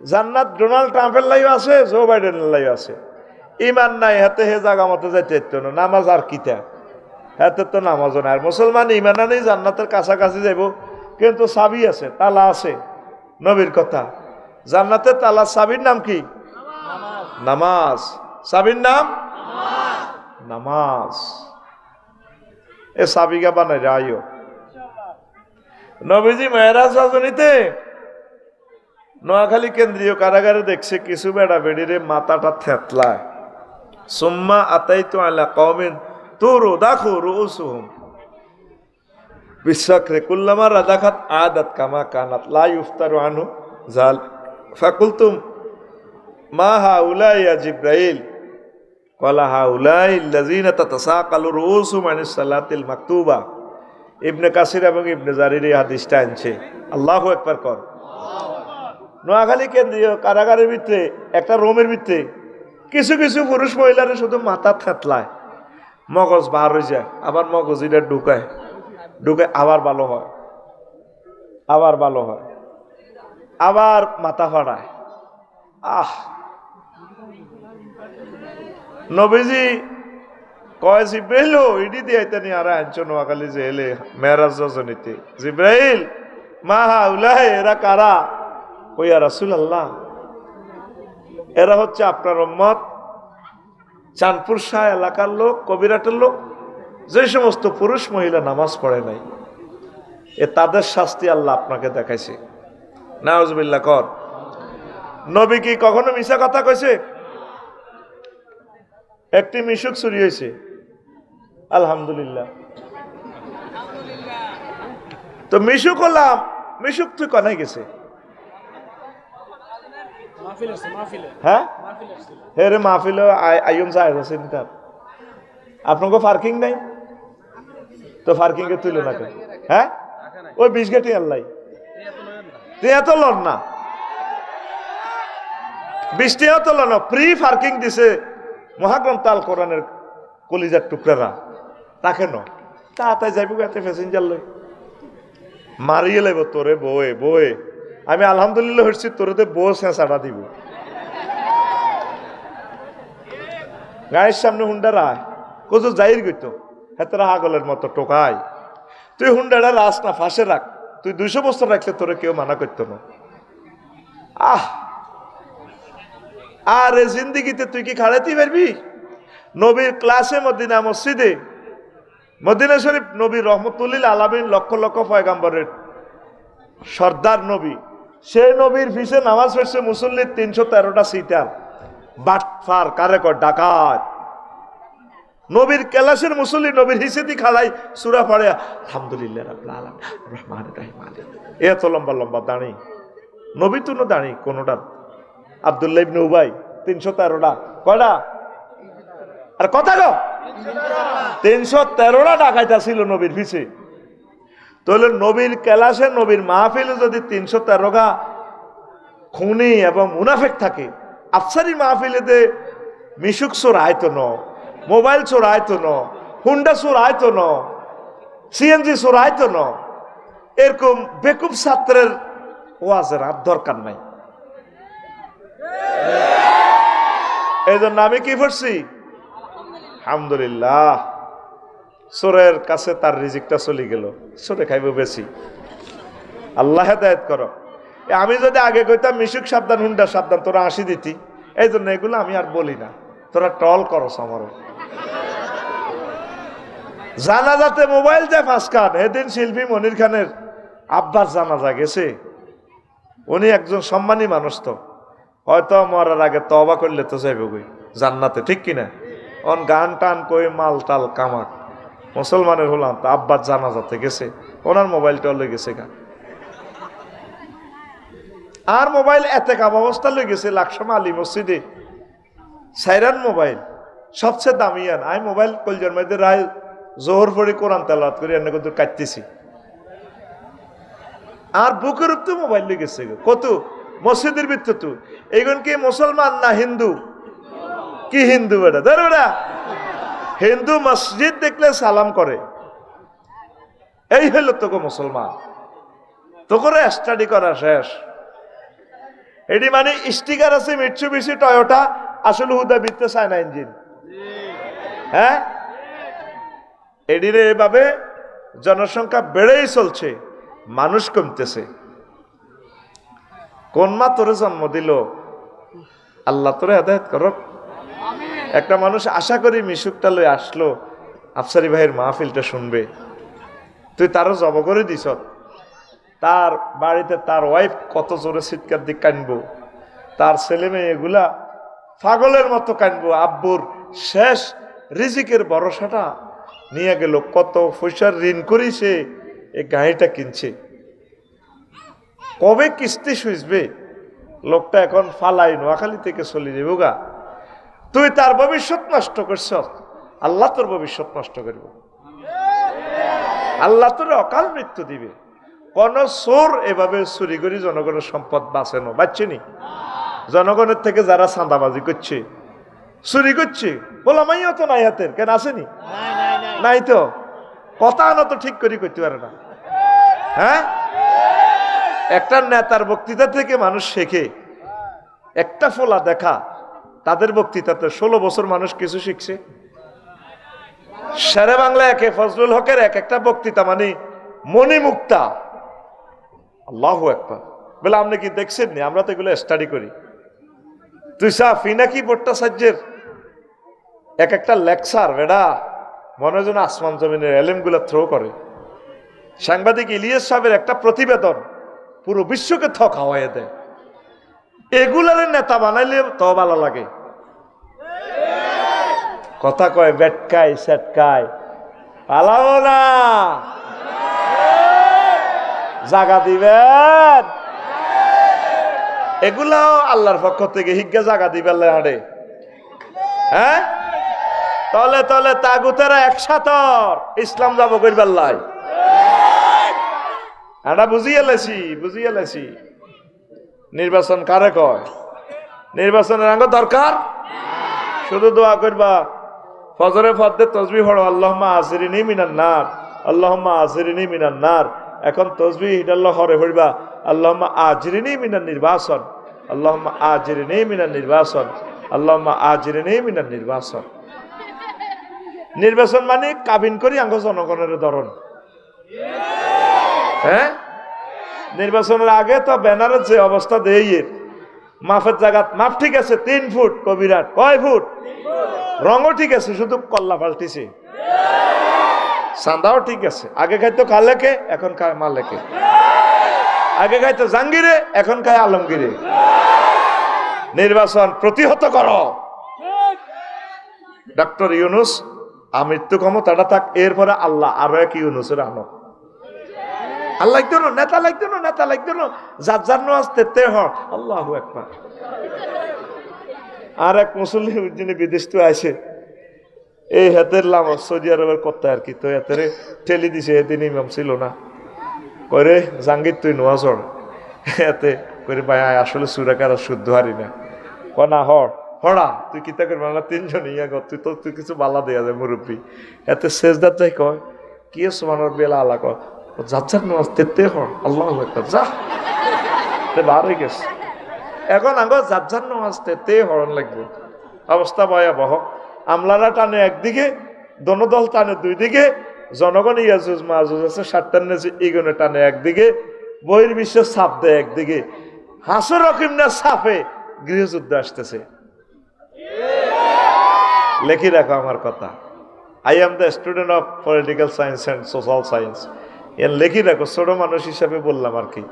জান্নাত ডোনাল্ড ট্রাম্পের লাইও আছে, জো বাইডেনের লাইও আছে। ইমান নাই হাতে হে জায়গা মতো যাইতে হতো না। নামাজ আর কিতা, হাতে তো নামাজও নাই। আর মুসলমান ইমান নেই জান্নাতের কাছাকাছি যাইব, কিন্তু চাবি আছে, তালা আছে। নবীর কথা, জান্নাতের তালা চাবির নাম কি? নামাজ। চাবির নাম নামাজ। এ চাবিগা বানাই রাইও। নবীজি মেরাজ রজনীতে নোয়াখালী কেন্দ্রীয় কারাগারে দেখছে কিছু বেড়া বেড়িরে মাথাটা থেতলায়। সুম্মা আতাইতু আলা কওমিন তুরদাখু রুউসুহুম বিশাকরে কুল্লামা রাদাখাত আদাত কামা কানাত লা ইফতারু আনহু জাল ফাকুলতুম মা হাউলাই ইয়া জিব্রাইল ক্বালা হাউলাই আল্লাযিনা তাতাসাকালু রুউসুহুম আনিস সালাতিল মাকতুবা। ইবনে কাসির এবং ইবনে জারির এই হাদিসটা আনছে। আল্লাহু আকবার কর। নোয়াখালী কেন্দ্রীয় কারাগারের ভিতরে একটা রুমের ভিতরে কিছু কিছু পুরুষ মহিলারা শুধু মাথা থেতলায়, মগজ বার হয়ে যায়, আবার মগজ এটা ঢুকায় আবার ভালো হয়, আবার ভালো হয়, আবার মাথা ফাড়ায়। নবীজি কয় জিব্রাইল ইডি দিয়াইতানি আর আনছো নোয়াখালী জেলে মেরাজ রজনীতে জিব্রাইল মা হাউলাই এরা কারা? কইয়া রাসূলুল্লাহ এরা হচ্ছে আপনার উম্মত, চাঁদপুর শাহ এলাকার লোক, কবিরাটের লোক, যে সমস্ত পুরুষ মহিলা নামাজ পড়ে নাই, তাদের শাস্তি আল্লাহ আপনাকে দেখাইছে। নাউজুবিল্লাহ কর। নবী কি কখনো মিছা কথা কইছে? একটি মিশুক চুরি হয়েছে, আলহামদুলিল্লাহ। তো মিশুক হলাম, মিশুক তুই কনাই গেছে? হ্যাঁ হে রে মাহফিল আইম জায়েজ আছে নিতাম। আপনাকে পার্কিং নাই তো পার্কিং এ তুলে না কেন? হ্যাঁ ওই 20 গেটি আল্লাহ তুই এত লন না, 20 টাকা তো লন, ফ্রি পার্কিং দিছে মহাগ্রন্থ আল কোরআনের কলিজার টুকরারা, তা কেন? তাই যাইব এতে প্যাসেঞ্জার লই মারিয়ে লাইব তোরে বয়ে বয়ে। আমি আলহামদুলিল্লাহ হচ্ছি তোরতে বউ চেঁচাটা দিব। গায়ের সামনে হুন্ডা রায় কত যাইর গইত হেতরা হাগলের মতো টোকাই। তুই হুন্ডাটা রাস না, ফাঁসে রাখ। তুই 200 বছর রাখলে তোরে কেউ মানা করতো না। আর জিন্দিগিতে তুই কি খাড়াইতে পারবি? নবীর ক্লাসে মদিনা মসজিদে, মদিনা শরীফ, নবী রহমতুল্লিল আলামিন, লক্ষ লক্ষ পয়গাম্বরের সর্দার নবী, সেই নবীর পিছে নামাজ পড়ছে মুসল্লির 313টা সিটার। বাটফার কারেকর ডাকাত নবীর ক্লাসের মুসল্লি নবীর হিসেদি খাড়াই সূরা পড়ে আলহামদুলিল্লাহ রাব্বিল আলামিন রহমানির রহিম মালিক। এত লম্বা লম্বা দাঁড়ি নবী তুনো দাঁড়ি কোনটা? আব্দুল্লাহ ইবনে উবাই 313টা কয়টা? আর কথা গো 313টা ডাকাইতা ছিল নবীর পিছে। তাহলে নবীর ক্লাসে নবীর মাহফিলে যদি 313টা খুনি এবং মুনাফিক থাকে, আফসারি মাহফিলেতে মিশুক চোর আয়তো ন, মোবাইল চোর আয়তো ন, হুন্ডা চোর আয়তো ন, সিএনজি চোর আয়তো ন, এরকম বেকুব ছাত্রের ওয়াজের আর দরকার নাই। এই জন্য আমি কি করছি? আলহামদুলিল্লাহ। চোরের কাছে তার রিজিকটা চলে গেল, চোরে খাইব বেশি। আল্লাহ হেদায়েত করো। আমি যদি আগে কইতাম মিশুক সাবধান, হুন্ডা সাবধান, তোরা 80 দিতি। এই জন্য এগুলো আমি আর বলি না, তোরা টল করস আমারও। জানাজাতে মোবাইল যে ফাঁসকান, এদিন শিল্পী মনির খানের আব্বাস জানাজা গেছে। উনি একজন সম্মানী মানুষ, তো হয়তো মরার আগে তওবা করলে তো যাইব গই জান্নাতে, ঠিক কিনা? অন গান টান কই মাল টাল কামাক মুসলমানের হলাম, তো আব্বাস জানাজাতে গেছে, ওনার মোবাইলটা লই গেছে গা। আর মোবাইল এতে কাব অবস্থা লই গেছে লাকসমা আলী মসজিদে সাইরান মোবাইল সবচেয়ে দামিয়ান। আমি মোবাইল কলজার মধ্যে রায় জোহর পড়ে কোরআন তেলাওয়াত করে এনে কত কাটতেছি, আর বুকের উপর মোবাইল লই গেছে কত মসজিদের ভিতর। তো এইগুন কি মুসলমান না হিন্দু? কি হিন্দু বেটা? ধর বেটা, হিন্দু মসজিদ দেখলে সালাম করে, এই হইল তোকে মুসলমান। তোকে স্টাডি করা শেষ। এটি মানে স্টিকার আছে মিটসুবিশি টয়োটা, আসলে হুদা বিতে চায়না ইঞ্জিন। হ্যাঁ, এডিরে এভাবে জনসংখ্যা বেড়েই চলছে, মানুষ কমতেছে। কোন মা তোরে জন্ম দিল? আল্লাহ তোরে হেদায়েত করক। একটা মানুষ আশা করি মিশুকটা লই আসলো, আফসারি ভাইয়ের মাহফিলটা শুনবে, তুই তারও জব করে দিস। তার বাড়িতে তার ওয়াইফ কত জোরে চিৎকার দিয়ে কানবো, তার ছেলে মেয়ে এগুলা পাগলের মতো কানবো। আব্বুর শেষ রিজিকের ভরসাটা নিয়ে গেল, কত পয়সার ঋণ করিছে এই গাড়িটা কিনছে, কবে কিস্তি সুইচবে? লোকটা এখন ফালাই নোয়াখালী থেকে চলে যাবো গা। তুই তার ভবিষ্যৎ নষ্ট করছ, আল্লাহ তোর ভবিষ্যৎ নষ্ট করব। আল্লাহ তোর অকাল মৃত্যু দিবে। কোন চোর এভাবে চুরি করি জনগণের সম্পদ বাঁচেনো বাঁচছেনি? জনগণের থেকে যারা চাঁদাবাজি করছে, চুরি করছে, বলামাইও তো নাই হাতের, কেন আসেনি? নাই তো, কথা আনো তো ঠিক করে করতে পারে না। হ্যাঁ, একটা নেতার বক্তৃতা থেকে মানুষ শেখে। একটা ফোলা দেখা তাদের বক্তৃতাতে 16 বছর মানুষ কিছু শিখছে। শেরে বাংলা একে ফজলুল হকের এক একটা বক্তৃতা মানে মণিমুক্তা। আল্লাহু আকবার। বলে আপনি কি দেখছেন নি? আমরা তো এগুলো স্টাডি করি। পিনাকি ভট্টাচার্যের এক একটা লেকচার বেড়া মনে হয় যেন আসমান জমিনের এলেম গুলা থ্রো করে। সাংবাদিক ইলিয়াস সাহেবের একটা প্রতিবেদন পুরো বিশ্বকে থক হাওয়াই দেয়। এগুলার নেতা বানাইলে তো ভালো লাগে। কথা কয় বেটকাই সেটকাই পালাবো না, জাগা দিবেন। এগুলাও আল্লাহর পক্ষ থেকে হিজ্ঞা জাগা দিবেন হাঁড়ে। হ্যাঁ, তলে তলে তাগুতেরা একসাথে ইসলাম যাব করবার লাই। আমরা বুঝিয়ে লেছি নির্বাচন কারে কয়? নির্বাচনের আগে দরকার শুধু দোয়া করবা, ফজরে ফদ্দে তসবিহ পড়ো, আল্লাহুম্মা আজিরিনি মিনান নার, আল্লাহুম্মা আজিরিনি মিনান নার। এখন তসবিহ হিদাল্লাহ হরে পড়বা, আল্লাহুম্মা আজিরিনি মিনান নির্বাচন, আল্লাহুম্মা আজিরিনি মিনান নির্বাচন, আল্লাহুম্মা আজিরিনি মিনান নির্বাচন। নির্বাচন মানে কাবিন করি আঙ্গ জনগণের ধরন। হ্যাঁ, নির্বাচনের আগে তো ব্যানারের যে অবস্থা দেয়, মাফের জায়গা মাপ ঠিক আছে 3 ফুট, কবিরাট কয় ফুট, রঙও ঠিক আছে, শুধু কল্লা পাল্টিছে, সান্দাও ঠিক আছে। আগে খাইতো কালেকে, এখন খায় মালেকে। আগে খাইতো জাঙ্গিরে, এখন খায় আলমগীরে। নির্বাচন প্রতিহত করো। ডক্টর ইউনুস আমৃত্যু ক্ষমতাটা থাক, এরপরে আল্লাহ আরো এক ইউনুসের আনো। আল্লাহ লাগতো না, নেতা লাগতো না, নেতা লাগতো না, যার যার নামাজ তেতে হট। আল্লাহু আকবার। আর এক মুসল্লি যিনি বিদেশ তো আছে, এই হাতের লাম সৌদি আরবের কথা আর কি, তো হাতের ঠেলি দিছে, এদিন ইমাম ছিল না, করে জাঙ্গির তুই নোয়াজ এতে করে ভাই আসলে সুরাকার শুদ্ধ হারি না, কনা হড়া তুই কিতা করবি না, 3 জন ইয়া কর, তুই কিছু বালা দেয়া যায় মুরব্বী। এতে শেষদার যাই কয় কি সোমানোর বেলা আলা কয়, যাচ্ছার নামাজ তেতে হড়। আল্লাহু আকবার। যা বার হয়ে গেছে। এখন আঙ্গ যাচ্ছার নামাজ তেতে হরণ লাগবে। অবস্থা ভয়াবহ। আমলারা টানে একদিকে, দল টানে 2 দিকে, জনগণ ইয়াজুজ মাজুজ আছে 7টার নেছে, ইগনে টানে একদিকে, বহির্বিশ্বের ছাপ দেয় একদিকে। হাসর রকিম না ছাপে গৃহযুদ্ধ আসতেছে। লেখি রাখো আমার কথা। I am the student of political science and social science. এর লেখি রাখো, ছোট মানুষ হিসাবে বললাম আর কি।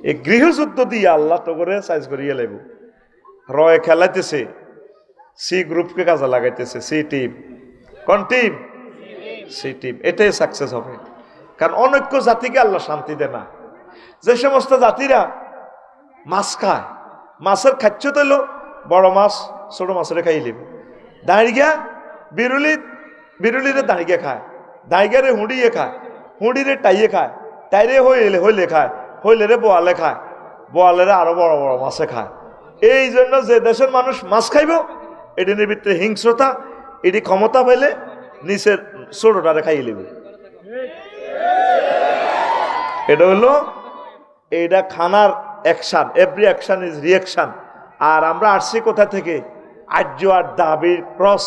এই গৃহযুদ্ধ দিয়ে আল্লাহ তো করে সাইজ করিয়ে লাগব। রয়ে খেলাইতেছে, সি গ্রুপকে কাজে লাগাইতেছে, সি টিম। কোন টিম? C team. এটাই সাকসেস হবে। কারণ অনৈক্য জাতিকে আল্লাহ শান্তি দেয় না। যে সমস্ত জাতিরা মাছ খায়, মাছের খাচ্ছ তৈল বড় মাছ ছোট মাছের খাই লিব, দাঁড়িয়া বিরুলিরে দাঁড়িয়ে খায়, দাঁড়িয়ারে হুঁড়িয়ে খায়, হুঁড়িরে টাইয়ে খায়, টাইরে হইলে খায়, হইলে বোয়ালে খায়, বোয়ালেরা আরো বড় বড় মাছে খায়। এই জন্য যে দেশের মানুষ মাছ খাইব, এটি ভিতরে হিংস্রতা, এটি ক্ষমতা পেলে নিচের ছোটটারে খাইয়ে লিব। এটা হলো এইটা খানার action. Every action is reaction. আর আমরা আসছি কোথা থেকে? আর্য আর দাবির ক্রস।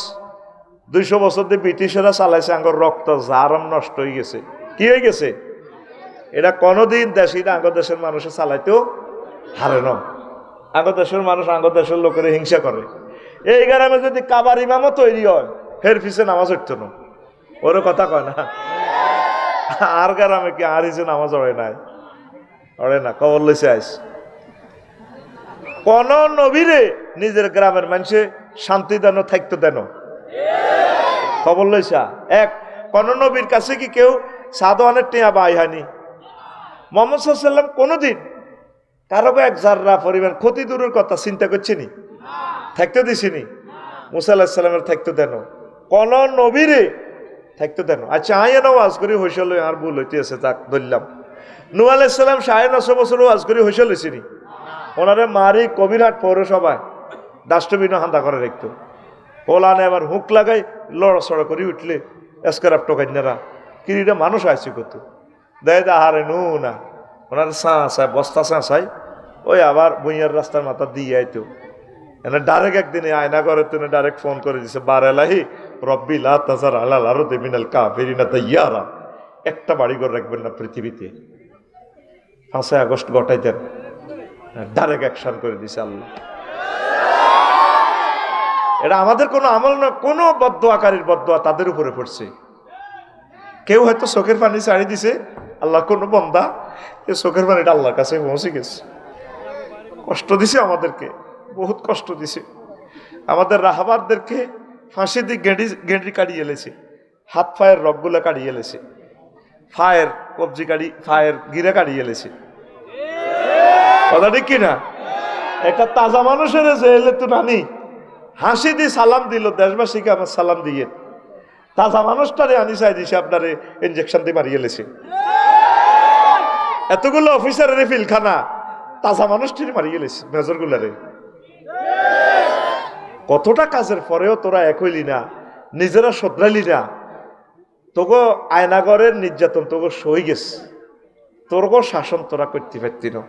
200 বছর দিয়ে ব্রিটিশেরা চালাইছে, আঙ্গর রক্ত জারম নষ্ট হয়ে গেছে। কি হয়ে গেছে? এটা কোনোদিন দেশিরা আঙ্গ দেশের মানুষের চালাইতেও হারে না। আঙ্গ দেশের মানুষ আঙ্গ দেশের লোকের হিংসা করে। এই গ্রামে যদি কাবার ইমামও তৈরি হয়, ফের পিছে নামাজ উঠতো না, ওর কথা কয় না। আর গ্রামে কি আর হিসে নামাজ অড়ে না, কবর লইছে আইস। কোন নবীরে নিজের গ্রামের মানুষে শান্তি দেন থাকতে দেন, খবর লইছা? কোন নবীর কাছে কি কেউ সাদওয়ানের টিয়া বাই হয়নি? মুহাম্মদ সাল্লাল্লাহু আলাইহি ওয়াসাল্লাম কোনদিন কারো এক জাররা পরিমাণ ক্ষতি দূরের কথা চিন্তা করছেনি, থাকতে দিছিনি। মুসা আলাইহিস সালামের থাকতে দেন, কোন নবীরে থাকতে দেন। আচ্ছা আইন ওয়াজ করি হইসল, আর ভুল হইতে আছে, তাক ধরলাম। নূহ আলাইহিস সালাম 950 বছর ওয়াজ করি হইসল হইছিনি। ওনারে মারি কবিরহাট পৌরসভায় ডাস্টবিন হান্দা করে রাখতো। ওলানে আবার হুক লাগাই লড়াচড়া করে উঠলে এসকারাপ টোকাইনারা কিরিটা মানুষ আইসি কত দেয় হারে নু না, ওনার চাই বস্তা চাই ওই আবার বইয়ার রাস্তার মাথা দিয়ে আইতো। এনে ডাইরেক্ট একদিনে আয়না করে তুমি ডাইরেক্ট ফোন করে দিছে বারেলাহি রব্বি লা তাজার আলাল আরদি মিনাল কাফিরিনা তাইয়ারা, একটা বাড়ি ঘর রাখবেন না পৃথিবীতে। 5 আগস্ট ঘটাইতেন, ডাইরেক্ট অ্যাকশন করে দিছে আল্লাহ। এটা আমাদের কোনো আমল না, কোনো বদদোয়াকারীর বদদোয়া তাদের উপরে পড়ছে। কেউ হয়তো চোখের পানি ছাড়ি দিছে, আল্লাহ কোনো বন্দা এই চোখের পানিটা আল্লাহর কাছে পৌঁছে গেছে। কষ্ট দিছে আমাদেরকে, বহুত কষ্ট দিছে আমাদের রাহাবারদেরকে। ফাঁসি দিয়ে গেঁড়ি কাটিয়ে এলেছে, হাত পায়ের রগগুলা কাটিয়ে এলেছে, ফায়ের কবজি কাটি, ফায়ের গিরা কাটিয়ে এলেছে। কথা ঠিক কিনা? একটা তাজা মানুষের জেলে তো নানি হাসি দিয়ে সালাম দিল, দেশবাসীকে আমার সালাম দিয়ে তাজা মানুষটারে আনি চাই দিছে, আপনারে ইনজেকশন দিয়ে মারিয়ে এলেছে। এতগুলো অফিসারের ফিলখানা তাজা মানুষটির মারিয়ে এলেছে, মেজর গুলারে। কতটা কাজের পরেও তোরা এক হইলি না, নিজেরা শোধরাইলি না। তোকে আয়নাগরের নির্যাতন তোকে সই গেছে, তোরকে শাসন তোরা করতে পারতি না।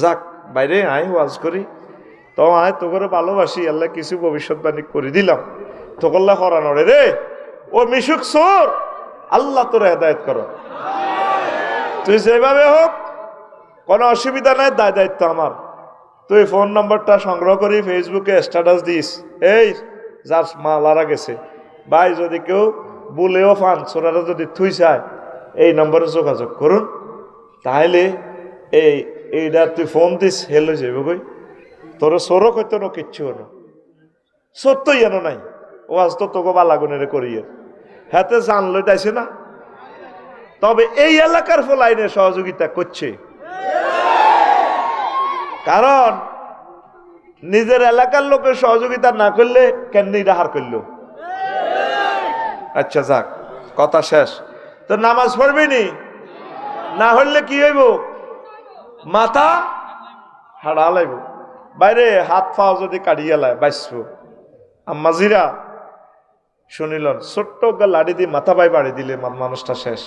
যাক বাইরে আয় ওয়াজ করি, তো আয় তোকে ভালোবাসি, আল্লাহ কিছু ভবিষ্যৎবাণী করে দিলাম, তোকল্লা হরানোরে রে ও মিশুক সোর, আল্লাহ তোরা হেদায়েত করো। তুই যেভাবে হোক কোনো অসুবিধা নাই, দায়িত্ব আমার। তুই ফোন নম্বরটা সংগ্রহ করি ফেসবুকে স্ট্যাটাস দিস, এই যার মালারা গেছে ভাই, যদি কেউ বলেও ফান সোনারা যদি থুই চায় এই নম্বরে যোগাযোগ করুন, তাহলে এইটা তুই ফোন দিস হেল হয়ে যাবে কই, তোর সোরও কইতো না, কিচ্ছু হলো সত্যই এনো নাই। ও আজ তো তোকে বালাগুনের করিয়ে হাতে জানলো তাইছে না। তবে এই এলাকার ফলাইনে সহযোগিতা করছে, কারণ নিজের এলাকার লোকের সহযোগিতা না করলে কেমনি রাহার করলো। আচ্ছা যাক, কথা শেষ। তো নামাজ পড়বি নি, না হলে কি হইব? মাথা হাড়া লাইব, বাইরে হাত পা যদি কাটিয়ে লাই বাঁচব। আম্মাজিরা শুনিলেন, ছোট্ট লাড়ি দিয়ে মাথা বাই বাড়ি দিলে মানুষটা শেষ,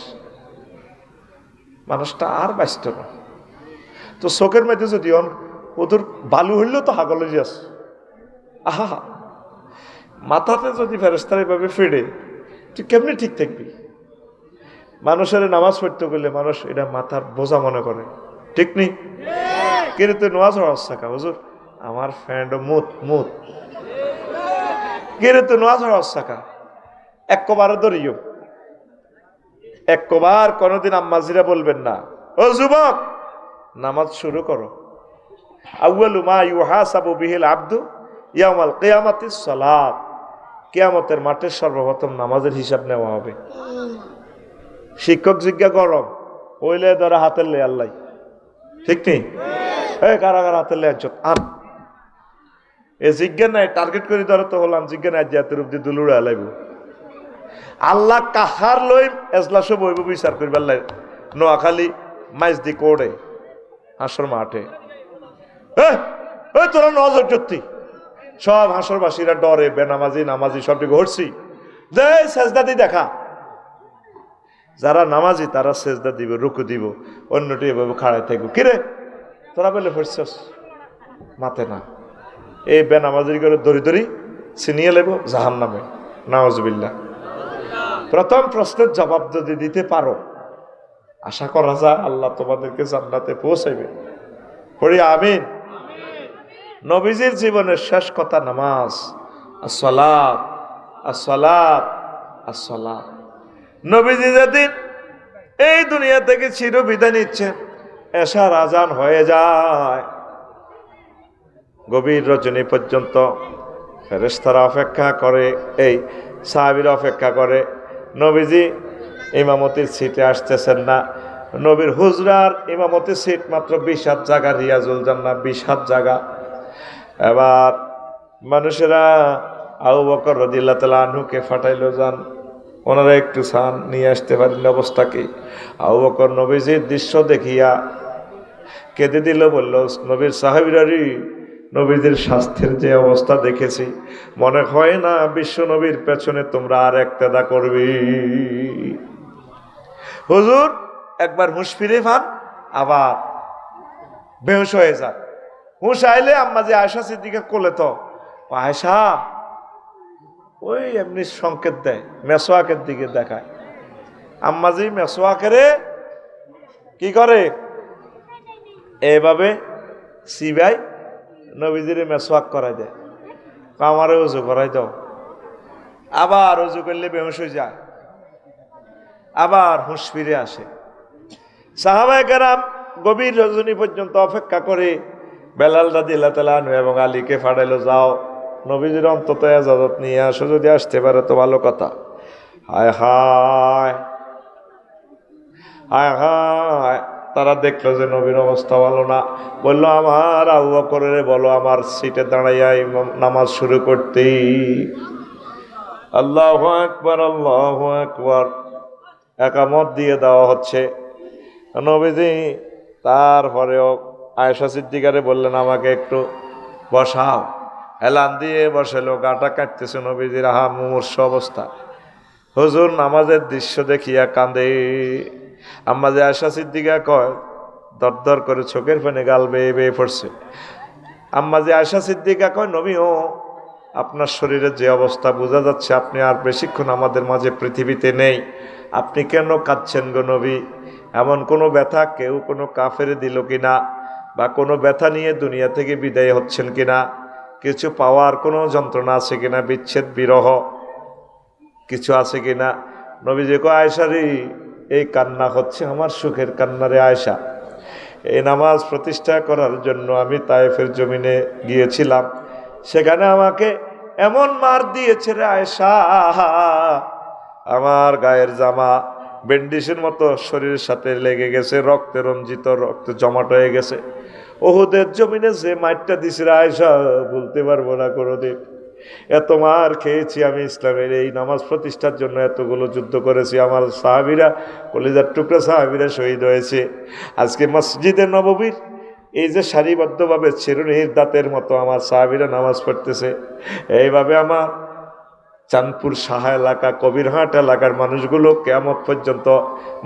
মানুষটা আর বাঁচত না। তো চোখের মধ্যে যদি ওদের বালু হইলেও তো হাগল যাস, আহা মাথাতে যদি ফেরেস্তার এভাবে ফেড়ে তুই কেমনি ঠিক থাকবি? মানুষের নামাজ পড়তে গেলে মানুষ এটা মাথার বোঝা মনে করে, ঠিক নেই? কিন্তু তুই নামাজ পড়াস থাকা হুজুর, আমার ফ্রেন্ড মুত কিন্তু তুই নামাজ পড়াস থাকা একবারে ধরিও, একবার কোনোদিন আম্মাজিরা বলবেন না, ও যুবক নামাজ শুরু করো। আউয়ালু মা ইউহাসাবু বিহিল আবদু ইয়াউমাল কিয়ামাতিস সালাত, কিয়ামতের মাঠে সর্বপ্রথম নামাজের হিসাব নেওয়া হবে। শিক্ষক জিজ্ঞা গরম ওইলে ধরা হাতের লে আল্লাহ, ঠিক নেই? এই কারা কারা হাতের লে আচ্ছা আন এ জিজ্ঞা নাই, টার্গেট করে ধরো তো হলাম জিজ্ঞা নাই, জাতের উপদি দুলুড়া লাইব। আল্লাহ কাহার লই এজলাসও বইব বিচার করবার লাই নোয়াখালী মাইজদি কোড়ে হাসর মাঠে। তোরা নজর সত্যি সব হাসরবাসীরা ডরে, বেনামাজি নামাজি সবটি ঘটছি যে সেজদা দি দেখা। যারা নামাজি তারা সেজদা দিব, রুকু দিব, অন্যটি এভাবে খাড়ায় থাকবো। কিরে তোরা বলে পড়ছস মাতে না, এই বেনামাজির করে দড়ি দড়ি ছিনিয়ে লেব জাহান নামে, নাউজুবিল্লাহ। প্রথম প্রশ্নের জবাব যদি দিতে পারো, আশা করা যায় আল্লাহ তোমাদেরকে জান্নাতে পৌঁছাইবে। পড়ি আমিন। নবীজির জীবনের শেষ কথা নামাজ, আসসালাত আসসালাত আসসালাত। নবীজি যেদিন এই দুনিয়া থেকে চির বিদায় নিচ্ছেন, এশার আজান হয়ে যায়, গভীর রজনী পর্যন্ত ফেরেশতারা অপেক্ষা করে, এই সাহাবীরা অপেক্ষা করে। নবীজি ইমামতির সিটে আসতেছেন না। নবীর হুজরার ইমামতির সিট মাত্র 20 হাত জায়গা, রিয়াজুল জান্নাহ 20 হাত জায়গা। এবার মানুষেরা আবু বকর রাদিয়াল্লাহু তাআলা আনহুকে ফাটাইলো, যান ওনারা একটু সান নিয়ে আসতে পারেন অবস্থা কি। আবু বকর নবীজির দৃশ্য দেখিয়া কেঁদে দিল, বলল, নবীর সাহাবীরারি নবীজির স্বাস্থ্যের যে অবস্থা দেখেছি, মনে হয় না বিশ্ব নবীর পেছনে তোমরা আর একতেদা করবে। হুজুর একবার হুঁশ ফিরে পান, আবার বেহুশ হয়ে যান। হুঁশ আইলে আম্মা যে আয়েশা সিদ্দিকা কোলে তো আয়েশা ওই এমনি সংকেত দেয়, মেসোয়াকের দিকে দেখায়। আম্মাজি মেসোয়াকেরে কি করে এইভাবে সিবাই নবীজিরে মেসোয়াক করাই দেয়, আমারে উজু করাই দাও। আবার উজু করলে বেহুশ হয়ে যায়, আবার হুঁশ ফিরে আসে। সাহাবায়ে কেরাম গভীর রজনী পর্যন্ত অপেক্ষা করে বেলাল রাদিয়াল্লাহু তাআলা আনহু এবং আলীকে ফাড়াইলো, যাও নবীজির অন্তত ইজাজত নিয়ে আসো, যদি আসতে পারে তো ভালো কথা। হায় হায় হায় হায়, তারা দেখলো যে নবীর অবস্থা ভালো না। বললো, আমার আবু বকরের বলো আমার সিটে দাঁড়াইয়া নামাজ শুরু করতেই। আল্লাহু আকবার আল্লাহু আকবার, একামত দিয়ে দেওয়া হচ্ছে। নবীজি তারপরেও আয়েশা সিদ্দিকারে বললেন, আমাকে একটু বসাও। এলান দিয়ে বসালো, গাটা কাটতেছে নবীজির, আহা মুমূর্ষ অবস্থা। হুজুর নামাজের দৃশ্য দেখিয়া কাঁদে। আম্মা যে আয়েশা সিদ্দিকা কয়, দরদর করে চোখের পানি গাল বেয়ে বেয়ে পড়ছে। আম্মা যে আয়েশা সিদ্দিকা কয়, নবীও আপনার শরীরের যে অবস্থা বোঝা যাচ্ছে আপনি আর বেশিক্ষণ আমাদের মাঝে পৃথিবীতে নেই, আপনি কেন কাঁদছেন গো নবী? এমন কোনো ব্যথা কেউ কোনো কাফেরে দিল কিনা, বা কোনো ব্যথা নিয়ে দুনিয়া থেকে বিদায় হচ্ছেন কিনা, কিছু পাওয়ার কোনো যন্ত্রণা আছে কিনা, বিচ্ছেদ বিরহ কিছু আছে কিনা? নবীজি কয়, আয়েশারি এই কান্না হচ্ছে আমার সুখের কান্নারে আয়েশা। এই নামাজ প্রতিষ্ঠা করার জন্য আমি তায়েফের জমিনে গিয়েছিলাম, সেখানে আমাকে এমন মার দিয়েছে রে আয়েশা, আমার গায়ের জামা ব্যান্ডিসের মতো শরীরের সাথে লেগে গেছে, রক্তে রঞ্জিত, রক্ত জমাট হয়ে গেছে। ওহুদের জমিনে যে মারটা দিছে রে আয়েশা, বলতে পারবো না কোনোদিন। এত মার খেয়েছি আমি ইসলামের এই নামাজ প্রতিষ্ঠার জন্য, এতগুলো যুদ্ধ করেছি, আমার সাহাবীরা, কলিজার টুকরা সাহাবীরা শহীদ হয়েছে। আজকে মসজিদে নববীর এই যে সারিবদ্ধভাবে চিরুনির দাঁতের মতো আমার সাহাবীরা নামাজ পড়তেছে, এইভাবে আমার চাঁদপুর সাহা এলাকা, কবিরহাট এলাকার মানুষগুলো কিয়ামত পর্যন্ত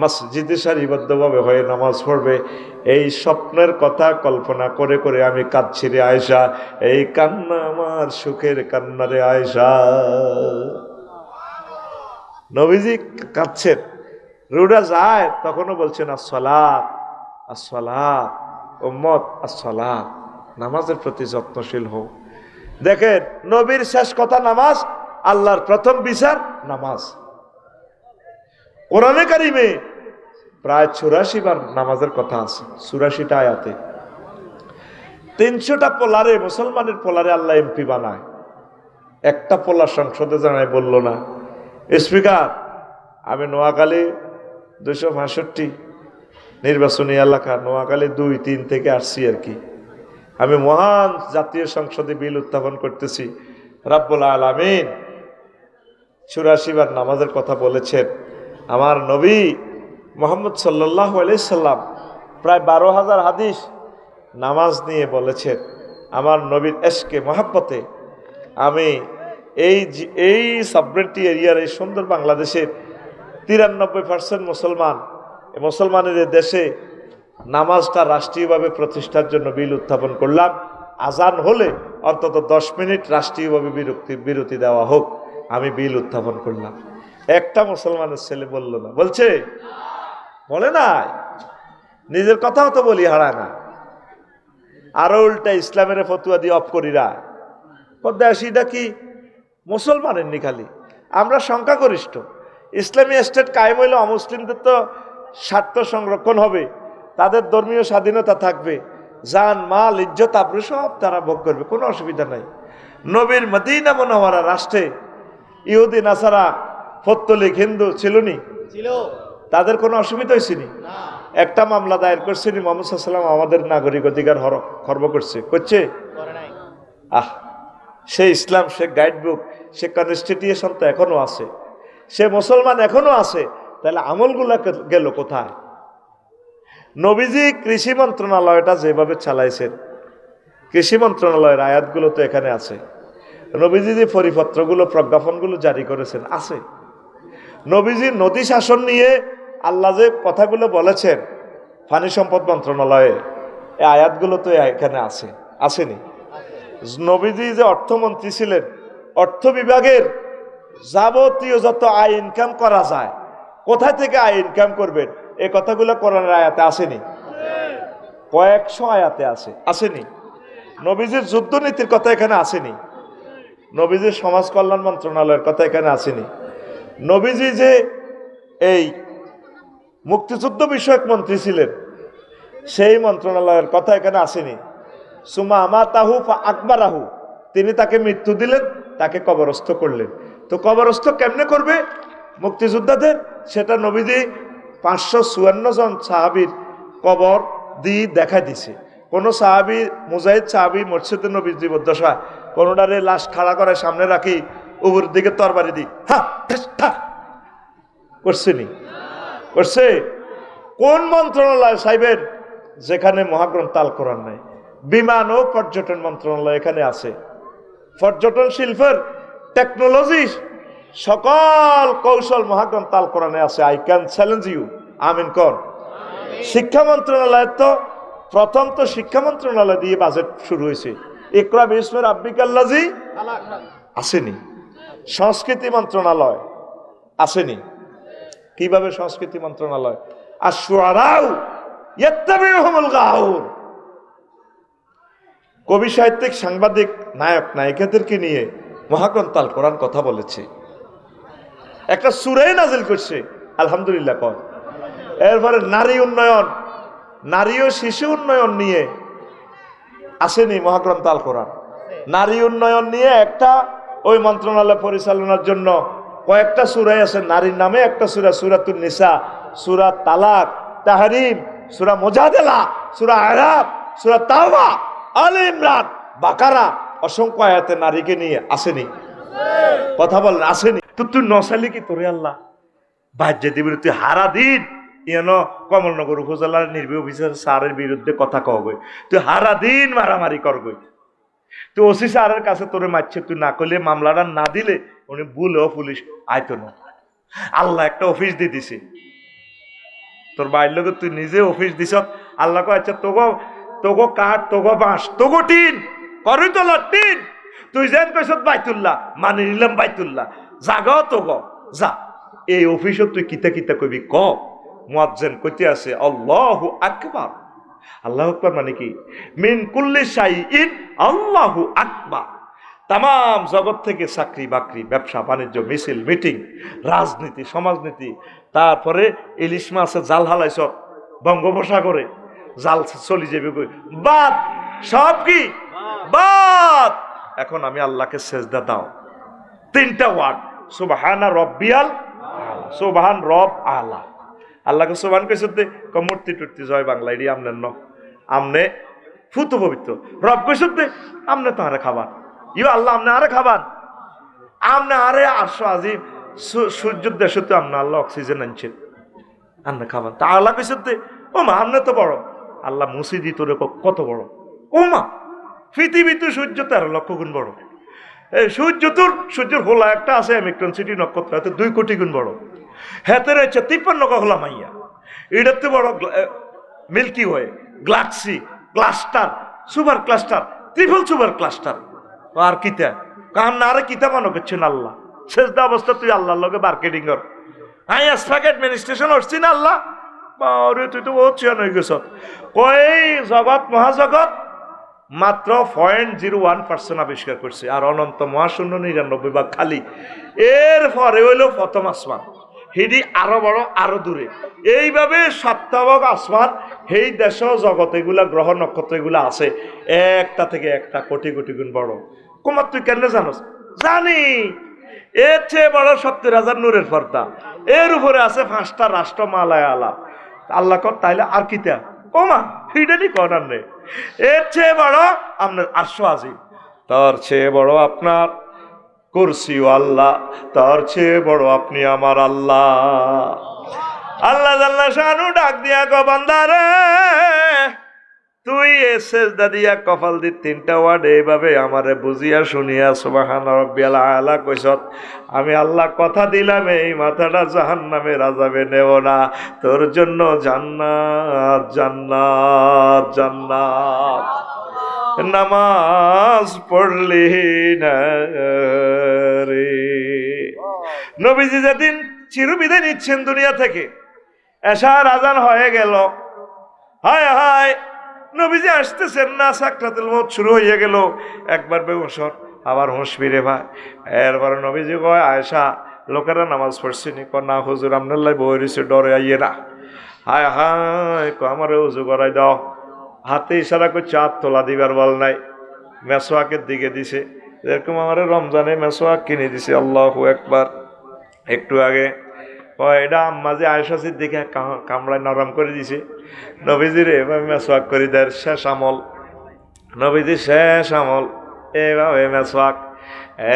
মসজিদে সারিবদ্ধভাবে হয়ে নামাজ পড়বে, এই স্বপ্নের কথা কল্পনা করে করে আমি কাঁদছি রে আয়েশা। এই কান্না আমার সুখের কান্না রে আয়েশা। নবীজি কাঁদছেন, রুডা যায় তখনও বলছেন আসসালাত আসসালাত, উম্মত আসসালাত, নামাজের প্রতি যত্নশীল হও। দেখেন নবীর শেষ কথা নামাজ, আল্লাহর প্রথম বিচার নামাজ। কোরআনে কারিমে প্রায় 84 বার নামাজের কথা আছে, 84টা আয়াতে। 300টা পোলারে, মুসলমানের পোলারে আল্লাহ এমপি বানায়, একটা পোলার সংসদে জানায় বলল না, স্পিকার আমি নোয়াখালী 265 নির্বাচনী এলাকা, নোয়াখালী 2-3 থেকে আসছি আর কি, আমি মহান জাতীয় সংসদে বিল উত্থাপন করতেছি, রাব্বুল আলামিন 84 বার নামাজের কথা বলেছেন। আমার নবী মুহাম্মদ সাল্লাল্লাহু আলাইহি সাল্লাম প্রায় 12,000 হাদিস নামাজ নিয়ে বলেছেন। আমার নবীর এশকে মহাব্বতে আমি এই সাবরেন্টি এরিয়ার, এই সুন্দর বাংলাদেশের 93% মুসলমান, মুসলমানের দেশে নামাজটা রাষ্ট্রীয়ভাবে প্রতিষ্ঠার জন্য বিল উত্থাপন করলাম। আজান হলে অন্তত 10 মিনিট রাষ্ট্রীয়ভাবে বিরতি দেওয়া হোক, আমি বিল উত্থাপন করলাম। একটা মুসলমানের ছেলে বলল না, বলছে বলে নাই, নিজের কথাও তো বলি হারায় না, আরো উল্টা ইসলামের ফতুয়া দিয়ে অফ করিরা পদ্মাসীটা কি মুসলমানের নি, খালি আমরা সংখ্যাগরিষ্ঠ। ইসলামী স্টেট কায়েম হইলে অমুসলিমদের তো স্বার্থ সংরক্ষণ হবে, তাদের ধর্মীয় স্বাধীনতা থাকবে, জান মাল ইজ্জত আবরু সব তারা ভোগ করবে, কোনো অসুবিধা নাই। নবীর মদিনা মুনাওয়ারা রাষ্ট্রে ইহুদি নাসারা পত্তলিক হিন্দু ছিল, তাদের কোনো অসুবিধা হয়েছিনি। একটা মামলা দায়ের করছেনি, মুহাম্মদ সাল্লাল্লাহু আলাইহি ওয়াসাল্লাম আমাদের নাগরিক অধিকার খর্ব করছে। সে ইসলাম, সে গাইডবুক, সে কনস্টিটিউশন তো এখনো আছে, সে মুসলমান এখনো আছে, তাহলে আমলগুলা গেল কোথায়? নবীজি কৃষি মন্ত্রণালয়টা যেভাবে চালাইছেন, কৃষি মন্ত্রণালয়ের আয়াতগুলো তো এখানে আছে। নবীজি যে পরিপত্রগুলো, প্রজ্ঞাপনগুলো জারি করেছেন আছে। নবীজি নদী শাসন নিয়ে আল্লাহ যে কথাগুলো বলেছেন পানি সম্পদ মন্ত্রণালয়ে, এই আয়াতগুলো তো এখানে আছে, আসেনি? নবীজি যে অর্থমন্ত্রী ছিলেন, অর্থ বিভাগের যাবতীয় যত আয় ইনকাম করা যায়, কোথায় থেকে আয় ইনকাম করবেন, এই কথাগুলো কোরআনের আয়াতে আসেনি? কয়েকশো আয়াতে আসেনি? নবীজির যুদ্ধনীতির কথা এখানে আসেনি? নবীজির সমাজ কল্যাণ মন্ত্রণালয়ের কথা এখানে আসেনি? নবীজি যে এই মুক্তিযুদ্ধ বিষয়ক মন্ত্রী ছিলেন, সেই মন্ত্রণালয়ের কথা এখানে আসেনি? সুমা আমাতাহু ফা আকবারাহু, তিনি তাকে মৃত্যু দিলেন, তাকে কবরস্থ করলেন। তো কবরস্থ কেমনে করবে মুক্তিযোদ্ধাদের, সেটা নবীজি 554 জন সাহাবীর কবর দিয়ে দেখা দিছে। কোন সাহাবী, মুজাহিদ সাহাবী মসজিদে নবীর জীবদ্দশা কোনটারে লাশ খাড়া করে সামনে রাখি উপর দিকে তরবারি দি করছেনি? করছে? কোন মন্ত্রণালয় সাহেবের যেখানে মহাগ্রন্থ আল কোরআন নাই? বিমান ও পর্যটন মন্ত্রণালয় এখানে আছে। পর্যটন শিল্পের টেকনোলজি সকল কৌশল মহাগ্রন্থ আল কোরআনে আছে। আই ক্যান চ্যালেঞ্জ ইউ, আমিন কর। শিক্ষা মন্ত্রণালয় তো প্রথম তো শিক্ষা মন্ত্রণালয় দিয়ে বাজেট শুরু হয়েছে। ইকরা বিস্মি রাব্বিকাল্লাযী আসেনি? সংস্কৃতি মন্ত্রণালয় আসেনি? কিভাবে সংস্কৃতি মন্ত্রণালয়? আশ-শুআরাউ ইয়াত্তাবিউহুমুল গাউর, কবি সাহিত্যিক সাংবাদিক নায়ক নায়িকাদেরকে নিয়ে মহাগ্রন্থ আল কোরআন কথা বলেছে, একটা সূরাই নাজিল করছে, আলহামদুলিল্লাহ কর। এরপরে নারী উন্নয়ন, নারী ও শিশু উন্নয়ন নিয়ে আসেনি মহাগ্রন্থ আল কোরআন? নারী উন্নয়ন নিয়ে একটা ওই মন্ত্রণালয় পরিচালনার জন্য কয়েকটা সূরা আছে। নারীর নামে একটা সূরা, সূরাতুন নিসা, সূরা তালাক, তাহরিম, সূরা মুজাদালা, সূরা আরাফ, সূরা তাওবা, আলে ইমরান, বাকারা, অসংখ্য আয়াতে নারীকে নিয়ে আসেনি? কথা বলেন, আসেনি? তো তুই নসালি কি তোরে আল্লাহ বাহ্যে দিবি? তুই হারা দিন কমলনগর উপজেলার নির্বাহী অফিসার স্যারের বিরুদ্ধে কথা কবে, তুই হারা দিন মারামারি করবি। তুই ওসি স্যারের কাছে তোরে মারছে, তুই না করলে মামলাটা না দিলে উনি বলেও পুলিশ আইতো না। আল্লাহ একটা অফিস দিয়ে দিছে তোর বাইর লোক, তুই নিজে অফিস দিস। আল্লাহ কো আচ্ছা তোগো কাঠ, তোগো বাঁশ, তোগো টিন, করই তো টিন, তুই যেন কইস বাইতুল্লাহ, মানে নিলাম বাইতুল্লাহ, জাগাও তোগো যা। এই অফিসত তুই কিতা কিতা কবি ক। মুয়াজ্জিন কইতে আছে আল্লাহু আকবার। আল্লাহু আকবার মানে কি? মিন কুল্লি শাইইন আল্লাহু আকবার। তাম জগৎ থেকে চাকরি বাকরি, ব্যবসা বাণিজ্য, মিছিল মিটিং, রাজনীতি, সমাজনীতি, তারপরে ইলিশ মাছের জাল হালাইছ বঙ্গোপসাগরে, জাল চলি যাবে বাদ, সব কি বাদ। এখন আমি আল্লাহকে সেজদা দাও, তিনটা ওয়ার্ড, সুবহানা রব্বিয়াল, সুবহান রব আলা। আল্লাহকে সুবহান কইছে মূর্তি টুর্তি জয় বাংলা এটি আমনের ন, আমনে ফুতু পবিত্র। রব কইছে আমনে তো আরে খাবার, ইউ আল্লাহ আমনে আরে খাবার, আমনে আরে আরশো আজিম, সূর্যের দেশে তো আমনে আল্লাহ অক্সিজেন আনছেন, আমনে খাবার। তা আল্লাহ কইছে ও মা আমনে তো বড়। আল্লাহ মুসিদি তোরে কত বড়? ও মা পৃথিবী তো সূর্য 13 লক্ষ গুণ বড়। এই সূর্যের হোলা একটা আছে অ্যামিক্টন সিটি নক্ষত্র, এত 2 কোটি গুণ বড়। হাতে রয়েছে 53 হোলা মাইয়া, এটার তো বড় milky way, galaxy, cluster, super cluster, triple super cluster. আর কিতা কাম না আরে কিতা মানো করছেন আল্লাহ শেষদা অবস্থা। তুই আল্লাহর লগে মার্কেটিং কর। আই আসফাক অ্যাডমিনিস্ট্রেশন হচ্ছি না আল্লাহ, বারে তুই তো বহুত চিয়ান হয়ে গেছ। কই জগৎ মহাজগৎ মাত্র 0.01% আবিষ্কার করছে, আর অনন্ত মহাশূন্য 99 ভাগ খালি। এরপরে হইল প্রথম আসমান, হিডি আরো বড়, আরো দূরে। এইভাবে 7টা ভাগ আসমান, এই দেশ জগৎ, এগুলা গ্রহ নক্ষত্র এগুলা আছে, একটা থেকে একটা কোটি কোটি গুণ বড়। কুমার তুই কেন জানোস? জানি, এর চেয়ে বড় 70,000 নূরের পর্দা, এর উপরে আছে 5টা রাষ্ট্র মালায় আলা। আল্লাহ কর তাইলে আর কিতা ওমা হিডেনি কর্নার নেই। এর চেয়ে বড় আপনার আরশো আজিম, তার চেয়ে বড় আপনার কুরসি ও আল্লাহ, তার চেয়ে বড় আপনি আমার আল্লাহ। আল্লাহ জাল্লা শানু ডাক দিয়া গো বান্দারে, তুই সেজদা দিয়া কপাল দি 3টা ওয়ার্ড এইভাবে আমারে বুঝিয়া শুনিয়া সুবহান রাব্বিয়াল আলা কইছত। আমি আল্লাহ কথা দিলাম এই মাথাটা জাহান্নামের আযাবে নেব না, তোর জন্য জান্নাত জান্নাত জান্নাত। নামাজ পড়লি না রে। নবীজি যেদিন চিরবিদায় নিচ্ছেন দুনিয়া থেকে, এশার আজান হয়ে গেল, হায় হায় নবীজি আসতেছেন না, সাকরাতুল মউত শুরু হয়ে গেল। একবার বেহুশ হন, আবার হুঁশ ফিরে ভাই। এরপরে নবীজি কয়, আয়েশা লোকেরা নামাজ পড়ছেনি? ক না হুজুর, আপনার লাই বই রয়েছে, ডরে আইয়ে না। হায় হায় ক আমারে উজু করাই দাও। হাতে ইশারা করছে, হাত তোলা দিবার বল নাই, মেসোয়াকের দিকে দিছে। এরকম আমার রমজানে মেসোয়াক কিনে দিছে। আল্লাহু আকবার। একটু আগে এটা আম্মা যে আয়েশা সিদ্দিকা কামড়ায় নরম করে দিছে। নবীজির এভাবে মেসোয়াক করে দেয় শেষ আমল। নবীজি শেষ আমল এভাবে মেসোয়াক।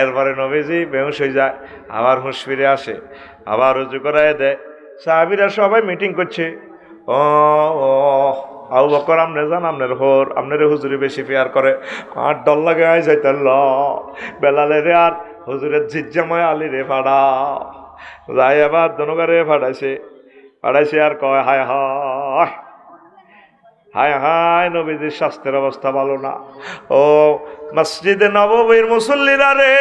এরপরে নবীজি বেহুশ হয়ে যায়, আবার হুঁশ ফিরে আসে, আবার উজু করায় দেয়। সাহাবীরা সবাই মিটিং করছে, ও ও আবু বকর আপনি যান, আপনার হোর আপনার হুজুরে বেশি পেয়ার করে, আর ডর লাগে আয় যাইতে বেলালে রে আর হুজুরের জিজ্জাময় আলী রে ফাড়া যাই। আবার দনগারে পাঠাইছে আর কয়, হায় হায় হায় হায় নবীজির স্বাস্থ্যের অবস্থা ভালো না। ও মসজিদে নববীর মুসল্লিরা রে,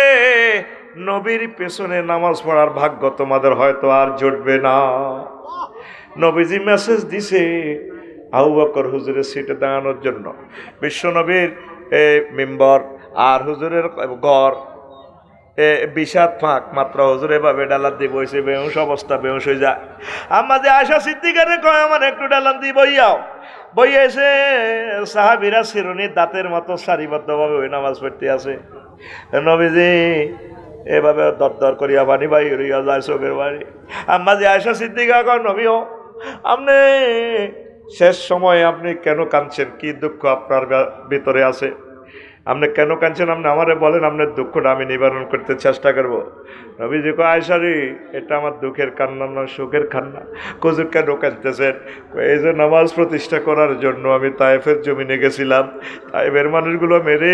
নবীর পেছনে নামাজ পড়ার ভাগ্য তোমাদের হয়তো আর জুটবে না। নবীজি মেসেজ দিছে আবু বকর হুজুরের সিটে দাঁড়ানোর জন্য। বিশ্ব নবীর মিম্বর আর হুজুরের গড় বিষাদ ফাঁক মাত্র, হুজুর এভাবে ডালার দিয়ে বইছে, বেহুশ অবস্থা, বেহুশ হয়ে যায়। আমার যে আয়েশা সিদ্দিকারে কয়, আমার একটু ডালার দিয়ে বইয়াও। বইয়া এসে সাহাবীরা শিরুনির দাঁতের মতো সারিবদ্ধভাবে ওই নামাজ পড়তে আছে। নবীজি এভাবে দর করিয়া পানি বাই হইয়া যায় চোখের বাড়ি। আমার যে আয়েশা সিদ্দিকা কয়, নবীও আপনি শেষ সময়ে আপনি কেন কাঁদছেন? কি দুঃখ আপনার ভিতরে আছে? আপনি কেন কাঁদছেন? আপনি আমারে বলেন, আপনার দুঃখটা আমি নিবারণ করতে চেষ্টা করবো। নবীজি কয়, আয়েশা রে, এটা আমার দুঃখের কান্না নয়, সুখের কান্না। হুজুর কেন কাঁদতেছেন? এই যে নামাজ প্রতিষ্ঠা করার জন্য আমি তায়েফের জমিনে গেছিলাম, তায়েফের মানুষগুলো মেরে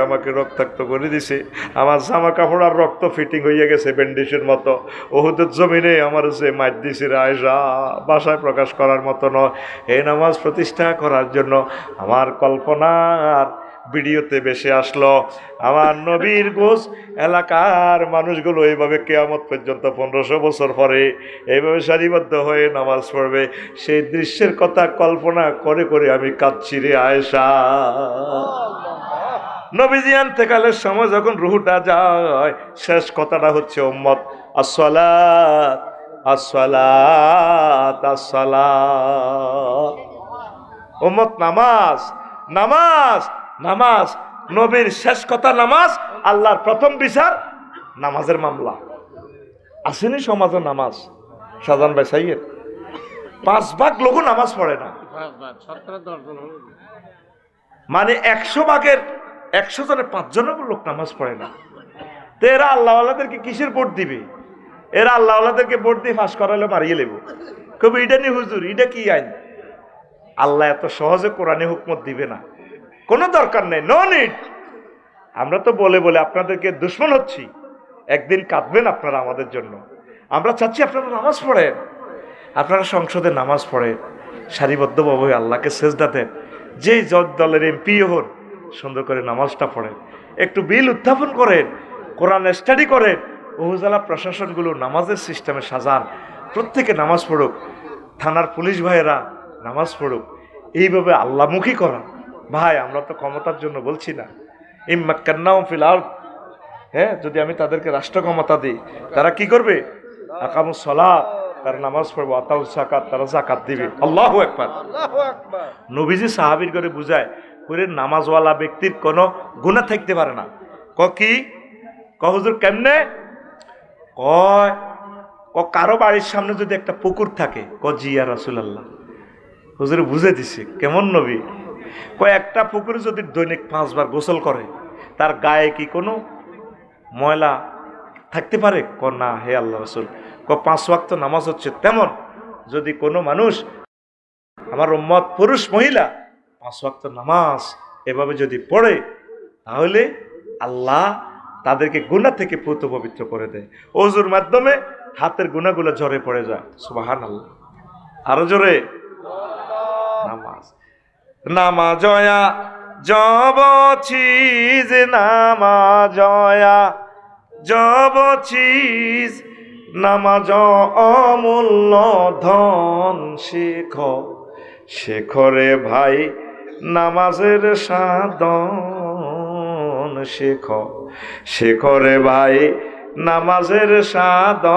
আমাকে রক্তাক্ত করে দিছে, আমার জামা কাপড় আর রক্ত ফিটিং হয়ে গেছে ব্যান্ডেজের মতো। ওহুদের জমিনে আমার যে মার দিছে রে আয়েশা, ভাষায় প্রকাশ করার মতো নয়। এই নামাজ প্রতিষ্ঠা করার জন্য আমার কল্পনার ভিডিওতে বেশি আসলো আমার নবীর গোস এলাকার মানুষগুলো এইভাবে কিয়ামত পর্যন্ত 1500 বছর পরে এইভাবে সারিবদ্ধ হয়ে নামাজ পড়বে। সেই দৃশ্যের কথা কল্পনা করে করে আমি কাঁদছি রে আয়েশা। নবীজি ইন্তেকালের সময় যখন রুহটা যায়, শেষ কথাটা হচ্ছে, উম্মত আসসালাত আসসালাত আসসালাত। উম্মত নামাজ নামাজ নামাজ। নবীর শেষ কথা নামাজ। আল্লাহর প্রথম বিচার নামাজের মামলা। আসেনি সমাজে নামাজ? সাজান ভাই সাইয়েদ 5 ভাগ লোক নামাজ পড়ে না, মানে 100 ভাগের 100 জনের 5 জনের লোক নামাজ পড়ে না। তো এরা আল্লাহওয়ালাদেরকে কিসের ভোট দিবে? এরা আল্লাহওয়ালাদেরকে ভোট দিয়ে ফাঁস করালে মারিয়ে লেব। কবি এটা নি হুজুর, এটা কি আইন? আল্লাহ এত সহজে কোরআনে হুকমত দিবে না, কোনো দরকার নেই, নো নিড। আমরা তো বলে বলে আপনাদেরকে দুশ্মন হচ্ছি। একদিন কাঁদবেন আপনারা আমাদের জন্য। আমরা চাচ্ছি আপনারা নামাজ পড়েন, আপনারা সংসদে নামাজ পড়েন, সারিবদ্ধভাবে আল্লাহকে সেজদা দেন। যেই দলের এমপি হন, সুন্দর করে নামাজটা পড়েন, একটু বিল উত্থাপন করেন, কোরআন স্টাডি করেন। উপজেলা প্রশাসনগুলো নামাজের সিস্টেমে সাজান, প্রত্যেকে নামাজ পড়ুক, থানার পুলিশ ভাইয়েরা নামাজ পড়ুক। এইভাবে আল্লাহমুখী করা। ভাই আমরা তো ক্ষমতার জন্য বলছি না। ইম্মাক্কান্নাহুম ফিল আরদ, হ্যাঁ, যদি আমি তাদেরকে রাষ্ট্র ক্ষমতা দিই, তারা কি করবে? আকামুস সালাত, তারা নামাজ পড়বে, আতাউস যাকাত, তারা যাকাত দিবে। আল্লাহু আকবার। নবীজি সাহাবীর করে বুঝায়, করে নামাজওয়ালা ব্যক্তির কোনো গুনাহ থাকতে পারে না। কি হুজুর কেমনে? কয় কারো বাড়ির সামনে যদি একটা পুকুর থাকে, জি ইয়া রাসূলুল্লাহ। হুজুর বুঝে দিছে কেমন নবী। একটা পুকুরে যদি দৈনিক 5 বার গোসল করে, তার গায়ে কি কোনো ময়লা থাকতে পারে? না হে আল্লাহ রাসূল। 5 ওয়াক্ত নামাজ হচ্ছে তেমন, যদি কোনো মানুষ, আমার উম্মত পুরুষ মহিলা 5 ওয়াক্ত নামাজ এভাবে যদি পড়ে, তাহলে আল্লাহ তাদেরকে গুনাহ থেকে পুত পবিত্র করে দেয়। ওযুর মাধ্যমে হাতের গুনাহগুলো ঝরে পড়ে যায়। সুবহানাল্লাহ। আরো জোরে। নামাজ নামাজয়া জবচিজ নামাজয়া জবচিজ নামাজ অমূল্য ধন শেখরে ভাই নামাজের সাধন শেখরে ভাই নামাজের সাধন।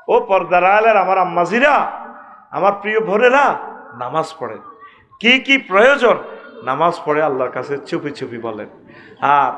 ও পর্দার আলের আমার আম্মাজিরা, আমার প্রিয় ভোরেরা, নামাজ পড়ে। কি কি প্রয়োজন নামাজ পড়ে আল্লাহর কাছে চুপি চুপি বলেন। আর